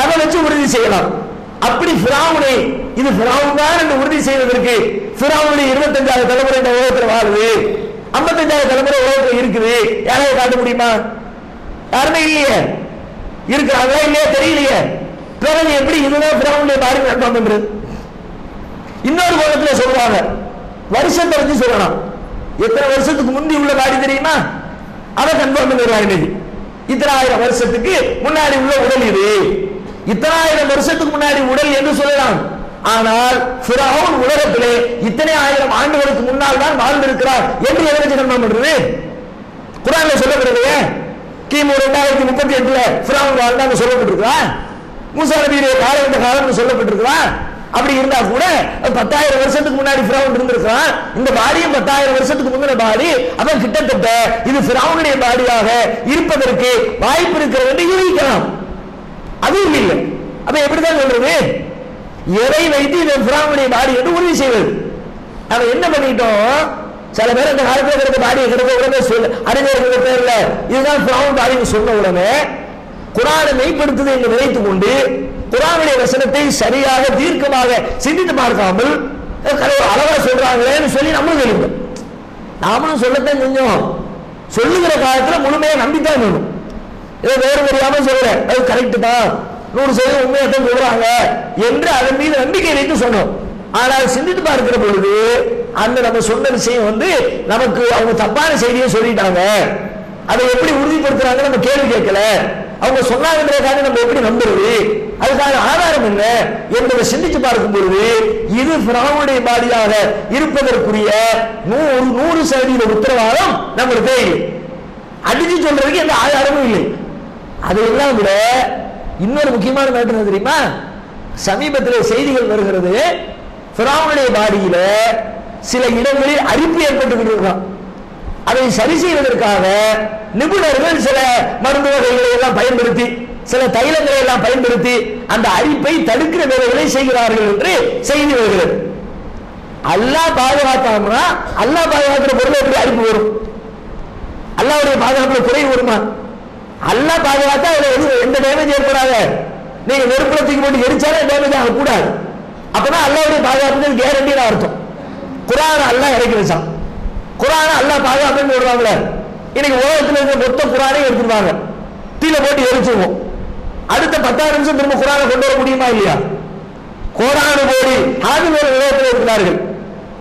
அதை வச்சு உறுதி செய்யலாம். அப்படி ஃபிரௌனை இது ஃபிரௌன் தான் என்று உறுதி செய்வதற்கு ஃபிரௌனுடைய 25வது தலைமுறை இந்த உலகத்தில் வாழுது, 55வது தலைமுறை உலகத்தில் இருக்குது, யாராவது காட்ட முடியுமா? யாருமே இல்லையே. இருக்கிறாங்களா இல்லையா தெரியலையே. பிறகு எப்படி இதுதான் ஃபிரௌனுடைய பாடி கன்ஃபார்ம் பண்றது? இன்னொரு கோணத்தில் சொல்றாங்க, வருஷத்தை வச்சு சொல்லலாம். எத்தனை வருஷத்துக்கு முந்தி உள்ள பாடி தெரியுமா? அதை கன்ஃபார்ம் பண்ணிடுறாங்க. இன்னைக்கு இத்தனை ஆயிரம் வருஷத்துக்கு முன்னாடி உள்ள உடல் இது, இத்தனை ஆயிரம் வருஷத்துக்கு முன்னாடி உடல் என்று சொல்லலாம். ஆனால் ஃபிரௌன் உலகத்திலே இத்தனை ஆயிரம் ஆண்டுகளுக்கு முன்னால் தான் வாழ்ந்திருக்கிறார் என்று எதை வச்சு கன்ஃபார்ம் பண்றது? குர்ஆன்ல சொல்லப்படுது. கிமு 2038 ஃபிரௌன் வாழ்ந்தான்னு சொல்லப்பட்டிருக்கா? மூசா நபியுடைய காலம் சொல்லப்பட்டிருக்கா? அப்படி இருந்தா கூட 10,000 வருஷத்துக்கு முன்னாடி ஃபிரௌன் இருந்திருக்கான். இந்த பாடியும் 10,000 வருஷத்துக்கு முன்ன பாடி, அப்ப கிட்டத்தட்ட இது ஃபிரௌனுடைய பாடியாக இருப்பதற்கு வாய்ப்பு இருக்கிறது என்று யூகிக்கலாம். அதுவும் இல்லை. அப்ப எப்படிதான் சொல்றது? எதை வைத்து இந்த ஃபிரௌனுடைய பாடி என்று உறுதி செய்வது. அவ என்ன பண்ணிட்டோம், சில பேர் இந்த காலத்தில் இருக்கிற பாடியை கிடக்க உடனே அறிஞர்கள் பேர்ல இதுதான் ஃபிரௌன் பாடின்னு சொன்ன உடனே குர்ஆனை மெய்ப்படுத்துது என்று நினைத்துக் கொண்டு குர்ஆனுடைய வசனத்தை சரியாக தீர்க்கமாக சிந்தித்து பார்க்காமல் அழகா சொல்றாங்களேன்னு சொல்லி நம்மளும் சொல்லிட்டோம். நாமளும் சொல்லத்தான் செஞ்சோம். சொல்லுகிற காலத்தில் முழுமையா நம்பித்தான் வேணும். ஏதோ வேறு தெரியாம சொல்றேன், அது கரெக்ட் தான், 100% உண்மையத்தான் சொல்றாங்க என்று அதன் மீது நம்பிக்கை வைத்து சொன்னோம். ஆனால் சிந்தித்து பார்க்கிற பொழுது அந்த நம்ம சொன்ன விஷயம் நமக்கு அவங்க தப்பான செய்தியை சொல்லிட்டாங்க, அதை எப்படி உறுதிப்படுத்துறாங்க நம்ம கேள்வி கேட்கல, அவங்க சொன்னாங்கன்றதுக்காக நம்ம எப்படி நம்புறது, அதுக்கான ஆதாரம் என்ன என்பதை சிந்திச்சு பார்க்கும் பொழுது இது ஃபிரௌனுடைய பாடியாக இருப்பதற்குரிய 100% உத்தரவாதம் நம்மளுக்கு தேவை. அடிச்சு சொல்றதுக்கு எந்த ஆதாரமும் இல்லை. அதையெல்லாம் விட இன்னொரு முக்கியமான மேட்டர் தெரியுமா, சமீபத்தில் செய்திகள் வருகிறது, ஃபிரௌனுடைய பாடியில சில இடங்களில் அரிப்பு ஏற்பட்டு இருக்கான். அதை சரி செய்வதற்காக நிபுணர்கள் சில மருந்து வகைகளை எல்லாம் பயன்படுத்தி சில தைலங்களை எல்லாம் பயன்படுத்தி அந்த அரிப்பை தடுக்கிற வேலைகளை செய்கிறார்கள் என்று செய்தி வருகிறது. அல்லாஹ் பாதுகாத்தாம்னா அல்லாஹ் பாதுகாக்கிற பொருள் எப்படி அரிப்பு வரும்? அல்லாஹ்வுடைய பாதுகாப்புல குறைவு வருமா? அல்லாஹ் பாதுகாத்தா அதுல எந்த டேமேஜ் ஏற்படாத. நீங்க நெருப்புல தூக்கி போட்டு எரிச்சாலே டேமேஜ் ஆகக்கூடாது. அப்பதான் அல்லாஹ்வுடைய பாதுகாப்புக்கு கேரண்டின்னு அர்த்தம். குர்ஆன் அல்லாஹ் இறக்கி வச்சான். குர்ஆனை அல்லாஹ் பாதுகாப்புன்னு சொல்றாங்களே, இன்னைக்கு உலகத்தில் இருக்கிற மொத்த குர்ஆனையும் எடுத்துருவாங்க, தீல போட்டு எரிச்சுவோம். அடுத்த 10 நிமிஷம் திரும்ப குர்ஆனை கொண்டு வர முடியுமா இல்லையா? கோடானு கோடி ஆதிவேர் உலகத்தில் இருக்கிறார்கள்.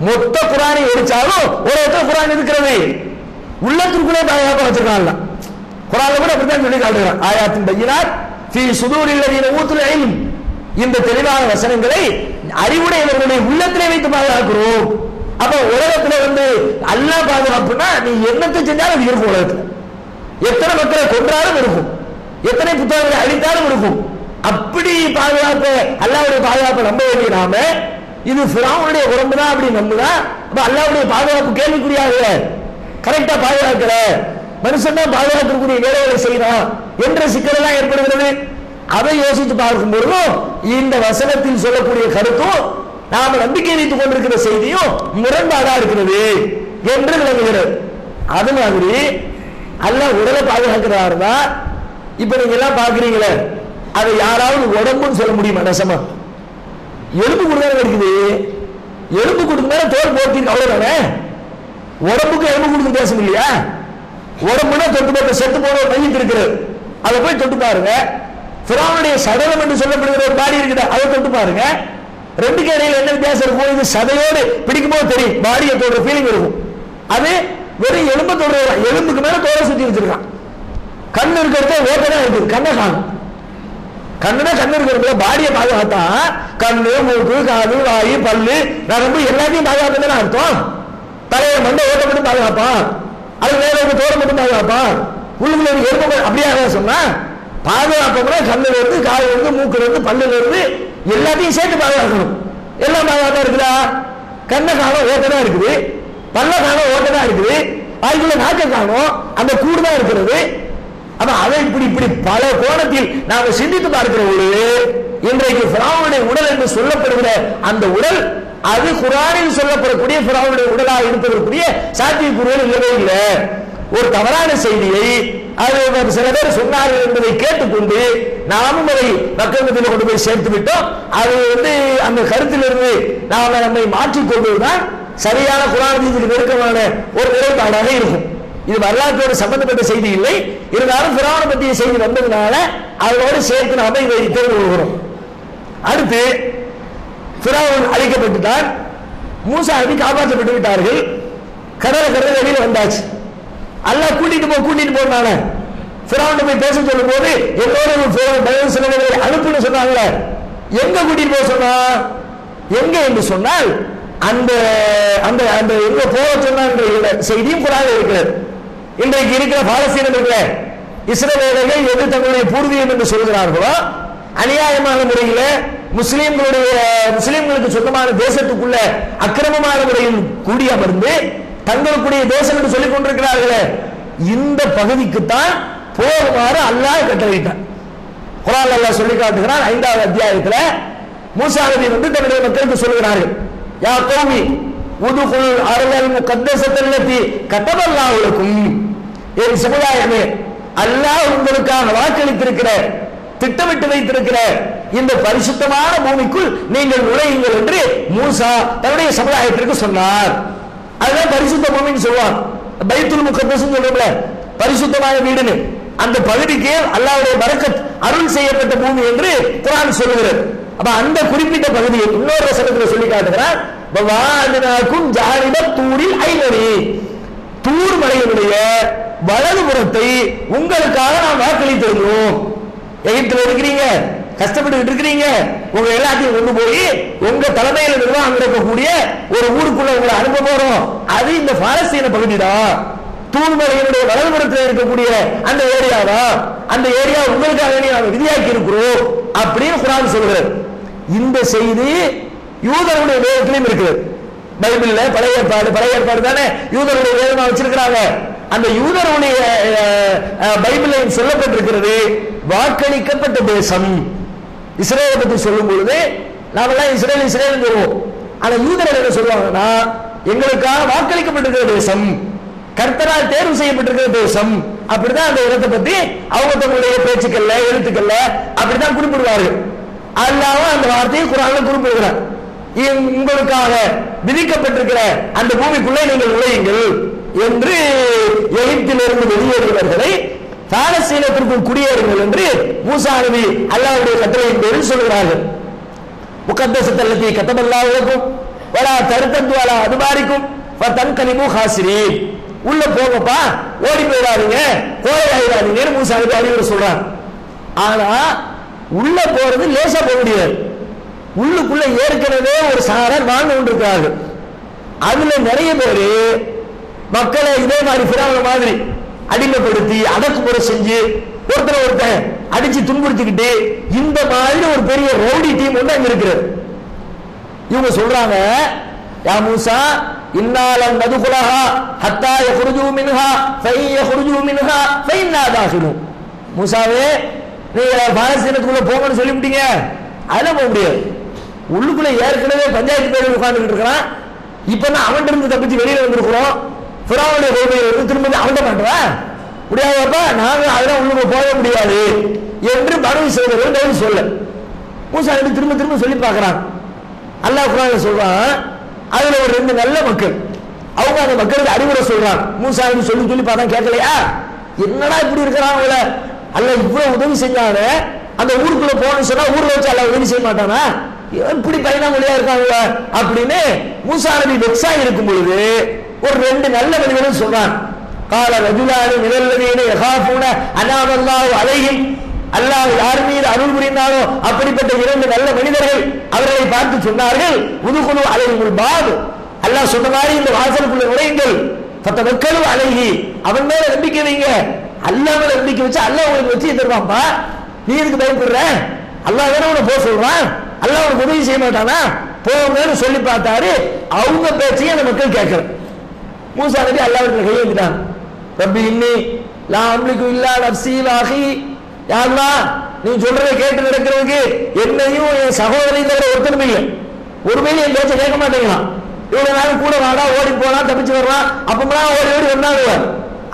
மொத்த குர்ஆனை எரிச்சாலும் உலகத்தில் குர்ஆன் இருக்கிறது, உள்ளத்திற்குள்ளே பாதுகாப்பு வச்சிருக்காங்க. குர்ஆன்ல கூட அப்படித்தான் சொல்லி காட்டுகிறான், ஆயாத்தின் பையினாத் ஃபீ சுதூரில் லதீன ஊத்துல் இல்ம், இந்த தெளிவான வசனங்களை அறிவுடையவர்களுடைய உள்ளத்திலே வைத்து பாதுகாக்கிறோம். அப்ப உலகத்துல அல்லாஹ் பாதுகாப்புனா நீ என்னத்தை செஞ்சாலும் அது இருக்கும். உலகத்துல எத்தனை மக்களை கொன்றாலும் இருக்கும், எத்தனை புத்தகங்களை அழித்தாலும் இருக்கும். அப்படி பாதுகாப்பு அல்லாஹ்வுடைய பாதுகாப்பை நம்ப வேண்டிய நாம இது ஃபிரௌனுடைய உடம்பு தான் அப்படி நம்புதா? அப்ப அல்லாஹ்வுடைய பாதுகாப்பு கேள்விக்குறியாக கரெக்டா பாதுகாக்கல, மனுஷன் தான் பாதுகாக்கக்கூடிய வேலைகளை செய்யறான் என்ற சிக்கல் எல்லாம் ஏற்படுகிறது. அதை யோசித்து பார்க்கும் பொழுதும் இந்த வசனத்தில் சொல்லக்கூடிய கருத்தும் நாம நம்பிக்கை வைத்துக் கொண்டிருக்கிற செய்தியும் முரண்பாடா இருக்கிறது என்று விளங்குகிறது. அது மாதிரி அல்லாஹ் உடலை பாதுகாக்கிறாருன்னா இப்ப நீங்க எல்லாம் பாக்குறீங்களே, அதை யாராவது உடம்புன்னு சொல்ல முடியுமா? நெசமா எலும்பு கொடுத்தானே இருக்குது, எலும்பு கொடுக்கும் மேல தோல் போட்டிருக்கு, அவ்வளவுதானே. உடம்புக்கு எலும்பு கொடுத்து பேசணும் இல்லையா? உடம்புனா தொட்டு பார்த்து செத்து போன ஒரு மையத்து இருக்கிறது, அதை போய் தொட்டு பாருங்க. ஃபிரௌனுடைய சடலம் என்று சொல்லப்படுகிற ஒரு பாடி இருக்குது, அதை தொட்டு பாருங்க. ரெண்டுக்கு இடையில என்ன வித்தியாசம் இருக்கும்? இது சதையோடு பிடிக்கும் போது தெரியும், பாடியை தொடுற ஃபீலிங் இருக்கும். அது வெறும் எலும்பு தொடுற, எலும்புக்கு மேல தோலை சுத்தி வச்சிருக்கான். கண்ணு இருக்கிறத ஓட்டதான் இருக்குது, கண்ணை காணும். கண்ணுனா கண்ணு இருக்கிறதுல பாடியை பாதுகாத்தா கண்ணு, மூக்கு, காது, வாயு, பல்லு, நரம்பு எல்லாத்தையும் பாதுகாப்புன்னு அர்த்தம். தலையை மண்டை ஓட்ட மட்டும் பாதுகாப்பான், அது வேற ஒரு தோலை மட்டும் பாதுகாப்பான், உள்ளுக்குள்ள எலும்பு அப்படியே சொன்னா பாதுகாப்போம்னா கண்ணுல இருந்து, காதுல இருந்து, மூக்குல இருந்து, பல்லுல இருந்து எல்லாத்தையும் சேர்த்து பாதுகாக்கணும். எல்லாம் பாதுகாப்பா இருக்குதா? கண்ணை காணும் ஓட்டதான் இருக்குது, பல்ல காணும் ஓட்டதான் இருக்குது, அதுக்குள்ள நாக்க காணும் அந்த கூடு தான் இருக்கிறது. அப்ப அதை இப்படி இப்படி பல கோணத்தில் நாம சிந்தித்து பார்க்கிற பொழுது இன்றைக்கு ஃபிரௌனுடைய உடல் என்று சொல்லப்படுகிற அந்த உடல் அது குர்ஆனில் சொல்லப்படக்கூடிய ஃபிரௌனுடைய உடலாக இருப்பதற்குரிய சாத்தியக்கூறுகள் இல்லவே இல்லை. ஒரு தவறான செய்தியை அது சில பேர் சொன்னார்கள் என்பதை கேட்டுக்கொண்டு நாமும் அதை மக்கள் மத்தியில் கொண்டு போய் சேர்த்து விட்டோம். அது அந்த கருத்திலிருந்து நாம நம்மை மாற்றிக்கொள்வதுதான் சரியான குர்ஆனுக்கு நெருக்கமான ஒரு நிலைப்பாடாக இருக்கும். இது வரலாற்றோடு சம்பந்தப்பட்ட செய்தி இல்லை, இருந்தாலும் ஃபிரௌனை பற்றிய செய்தி வந்ததுனால அதோடு சேர்த்து நாம இதை தெரிந்து கொள்கிறோம். அடுத்து ஃபிரௌன் அழிக்கப்பட்டுட்டான், மூசா நபி காப்பாற்றப்பட்டு விட்டார்கள், கடல் வெளியில வந்தாச்சு. அல்லாஹ் கூட்டிட்டு போனானே ஃபிரௌனை போய் பேச சொல்லும் போது என்னோட சிலவர்களை அனுப்புன்னு சொன்னாங்களே, எங்க கூட்டிட்டு போக சொன்னா? எங்க என்று சொன்னால் அந்த அந்த அந்த எங்க போக சொன்ன செய்தியும் குர்ஆனில் இருக்கிறது. இன்றைக்கு இருக்கிற பாலஸ்தீனம் இருக்கிற இஸ்ரவேலர்கள் எது தங்களுடைய பூர்வீகம் என்று சொல்கிறார்களோ அநியாயமான முறையில் முஸ்லிம்களுக்கு சொந்தமான தேசத்துக்குள்ள அக்கிரமமான முறையில் கூடி அமர்ந்து தங்களுக்குரிய தேசம் என்று சொல்லிக் கொண்டிருக்கிறார்களே, இந்த பகுதிக்குத்தான் போகுமாறு அல்லாஹ் கட்டளையிட்டான். குர்ஆன் அல்லாஹ் சொல்லி காட்டுகிறான் 5வது அத்தியாயத்தில் மூசா நபி வந்து தன்னுடைய மக்களுக்கு சொல்கிறார்கள், யா கௌமி உதுகுல் அர்லல் முகத்தஸத்தல்லதி கதபல்லாஹு லக்கும், என் சமுதாயமே, அல்லாஹ் உங்களுக்காக வாக்களித்திருக்கிற, திட்டமிட்டு வைத்திருக்கிற இந்த பரிசுத்தமான பூமிக்குள் நீங்கள் நுழையுங்கள் என்று மூசா தன்னுடைய சமுதாயத்திற்கு சொன்னார். அதுதான் பரிசுத்த பூமின்னு சொல்லுவார். பைத்துல் முகத்தஸ் சொல்றோம்ல, பரிசுத்தமான வீடுன்னு, அந்த பகுதிக்கு அல்லாஹ்வுடைய பரக்கத் அருள் செய்யப்பட்ட பூமி என்று குர்ஆன் சொல்லுகிறது. அப்ப அந்த குறிப்பிட்ட பகுதியை இன்னொரு வசனத்தில் சொல்லி காட்டுகிறார், வவாஅனாகும் ஜானிபத் தூரில் ஐனரி, தூர் மலையினுடைய வலதுபுறத்தை உங்களுக்காக நாம் வாக்களித்திருக்கிறோம். எகிப்தில் இருக்கிறீங்க, கஷ்டப்பட்டு இருக்கிறீங்க, உங்க எல்லாத்தையும் கொண்டு போய் உங்க தலைமையில நிர்வாகம் இருக்கக்கூடிய ஒரு ஊருக்குள்ள உங்களை அனுப்ப போறோம். அது இந்த பாலஸ்தீன பகுதி தான், தூர்மலையினுடைய வலதுபுறத்தில் இருக்கக்கூடிய அந்த ஏரியாவா, அந்த ஏரியா உங்களுக்காக நாங்கள் விதியாக்கி இருக்கிறோம் அப்படின்னு குர்ஆன் சொல்கிறது. இந்த செய்தி யூதருடைய வேதத்திலும் இருக்குது. பைபிள்ல பழைய ஏற்பாடு தானே யூதருடைய வேதமா வச்சிருக்கிறாங்க. அந்த யூதருடைய பைபிளில் சொல்லப்பட்டிருக்கிறது வாக்களிக்கப்பட்ட தேசம். இஸ்ரேலை பற்றி சொல்லும் பொழுது நாமெல்லாம் இஸ்ரேல் சொல்லுவோம். ஆனா யூதர்கள் என்ன சொல்லுவாங்கன்னா, எங்களுக்காக வாக்களிக்கப்பட்டிருக்கிற தேசம், கர்த்தரால் தேர்வு செய்யப்பட்டிருக்கிற தேசம், அப்படிதான் அந்த இடத்தை பத்தி அவங்க தங்களுடைய பேச்சுக்கள்ல எழுத்துக்கள்ல அப்படிதான் குறிப்பிடுவார்கள். அல்லாஹ் அந்த வார்த்தையை குர்ஆன்ல குறிப்பிடுகிறார். உங்களுக்காக விதிக்கப்பட்டிருக்கிற அந்த பூமிக்குள்ளே நீங்கள் நுழையுங்கள் என்று எகிப்திலிருந்து வெளியேறியவர்களை பாலஸ்தீனத்திற்குள் குடியேறுங்கள் என்று மூசா நபி அல்லாஹ்வுடைய கட்டளையின் பேரில் சொல்கிறார்கள். முகத்தஸத்தல்லதி கதபல்லாஹு லக்கும் வலா தர்தது அலா அதுபாரிக்கும் ஃபதன்கலிபு ஹாசிரீன், உள்ள போங்கப்பா, ஓடி போயிடாதீங்க, கோழையாயிராதீங்கன்னு மூசா நபி அறிவுரை சொல்றாங்க. ஆனா உள்ள போறது லேசா போக முடியாது. உள்ளுக்குள்ள ஏற்கனவே ஒரு சாரர் வாழ்ந்து கொண்டிருக்கிறார்கள். அதுல நிறைய பேரு மக்களை இதே மாதிரி ஃபிரௌன் மாதிரி அடிமைப்படுத்தி அடக்குமுறை செஞ்சு ஒருத்தன் அடிச்சு துன்புறுத்திக்கிட்டு இந்த மாதிரி ஒரு பெரிய ரவுடி டீம் ஒன்று அங்க இருக்கிறது. இவங்க சொல்றாங்க, யா மூசா இன்னால நதுகுலஹா ஹத்தா யஹ்ருஜு மின்ஹா ஃபயஹ்ருஜு மின்ஹா ஃபைன்னா தாஹிலூன். மூசாவே, நீங்க பாலஸ்தீனத்துக்குள்ள போங்கன்னு சொல்லிவிட்டீங்க, அதெல்லாம் போக முடியாது. உள்ளுக்குள்ள ஏற்கனவே பஞ்சாயத்து பேர் உட்கார்ந்துட்டு இருக்கிறான். இப்பதான் அவன் இருந்து தப்பிச்சு வெளியில வந்திருக்கிறோம். ஃபிரௌனுடைய கோபையிலிருந்து திரும்ப அவன்கிட்ட மாட்டுவேன் முடியாதப்பா, நாங்க அதெல்லாம் உள்ளுக்கு போக முடியாது என்று பனு இஸ்ரவேலர்கள் சொல்ல மூசா நபி திரும்ப திரும்ப சொல்லி பார்க்கிறான். அல்லாஹ் குர்ஆன்ல சொல்றான், அதுல ஒரு 2 நல்ல மக்கள், அவங்க அந்த மக்களுக்கு அறிவுரை சொல்றாங்க. மூசா நபி சொல்லி பார்த்தா கேட்கலையா, என்னடா இப்படி இருக்கிறாங்க, அல்லாஹ் இவ்வளவு உதவி செஞ்சாங்க, அந்த ஊருக்குள்ள போகணும்னு சொன்னா ஊர்ல வச்சு அல்லாஹ் உதவி செய்ய மாட்டானா, இப்படி பயணமொழியா இருக்காங்க அப்படின்னு மூசா நபி வெக்ஸா இருக்கும் பொழுது ஒரு 2 நல்ல மனிதர்கள் சொல்றான். கால ரஜுலானி மினல்லதீன யகாஃபூன அனாமல்லாஹு அலைஹிம், அல்லாஹ் யார் மீது அருள் புரிந்தாரோ அப்படிப்பட்ட 2 நல்ல மனிதர்கள் அவர்களை பார்த்து சொன்னார்கள், உதுகுலு அலைஹில் பாப், அல்லாஹ் சொன்ன மாதிரி இந்த வாசலுக்குள்ள நுழையுங்கள், ஃபதவக்கலு அலைஹி, அவன் மேல நம்பிக்கை வைங்க, அல்லாஹ் மேல நம்பிக்கை வச்சு அல்லாஹ் உங்களுக்கு வெற்றி தருவான்பா, நீ எதுக்கு பயப்படுற, அல்லாஹ் வேற உன்னை போக சொல்றான், அல்லாஹ் உனக்கு உதவி செய்ய மாட்டானா, போங்கன்னு சொல்லி பார்த்தாரு. அவங்க பேச்சையும் அந்த மக்கள் கேட்கல. மூசா நபி அல்லாஹ்விற்கு கையேந்திட்டாங்க. ரப்பி இன்னி லா அம்லிகு இல்லா நஃப்ஸி வ அஹி, யா அல்லாஹ் நீ சொல்றதை கேட்டு நடக்கிறதுக்கு என்னையும் என் சகோதரியும் தவிர ஒருத்தரும் இல்லை, ஒருவேளை என் பேச்சை கேட்க மாட்டேங்கிறான். இவ்வளவு நாள் கூட வாடா, ஓடி போனா, தப்பிச்சு வரலாம், அப்பமெல்லாம் ஓடி ஓடி வந்தாங்க.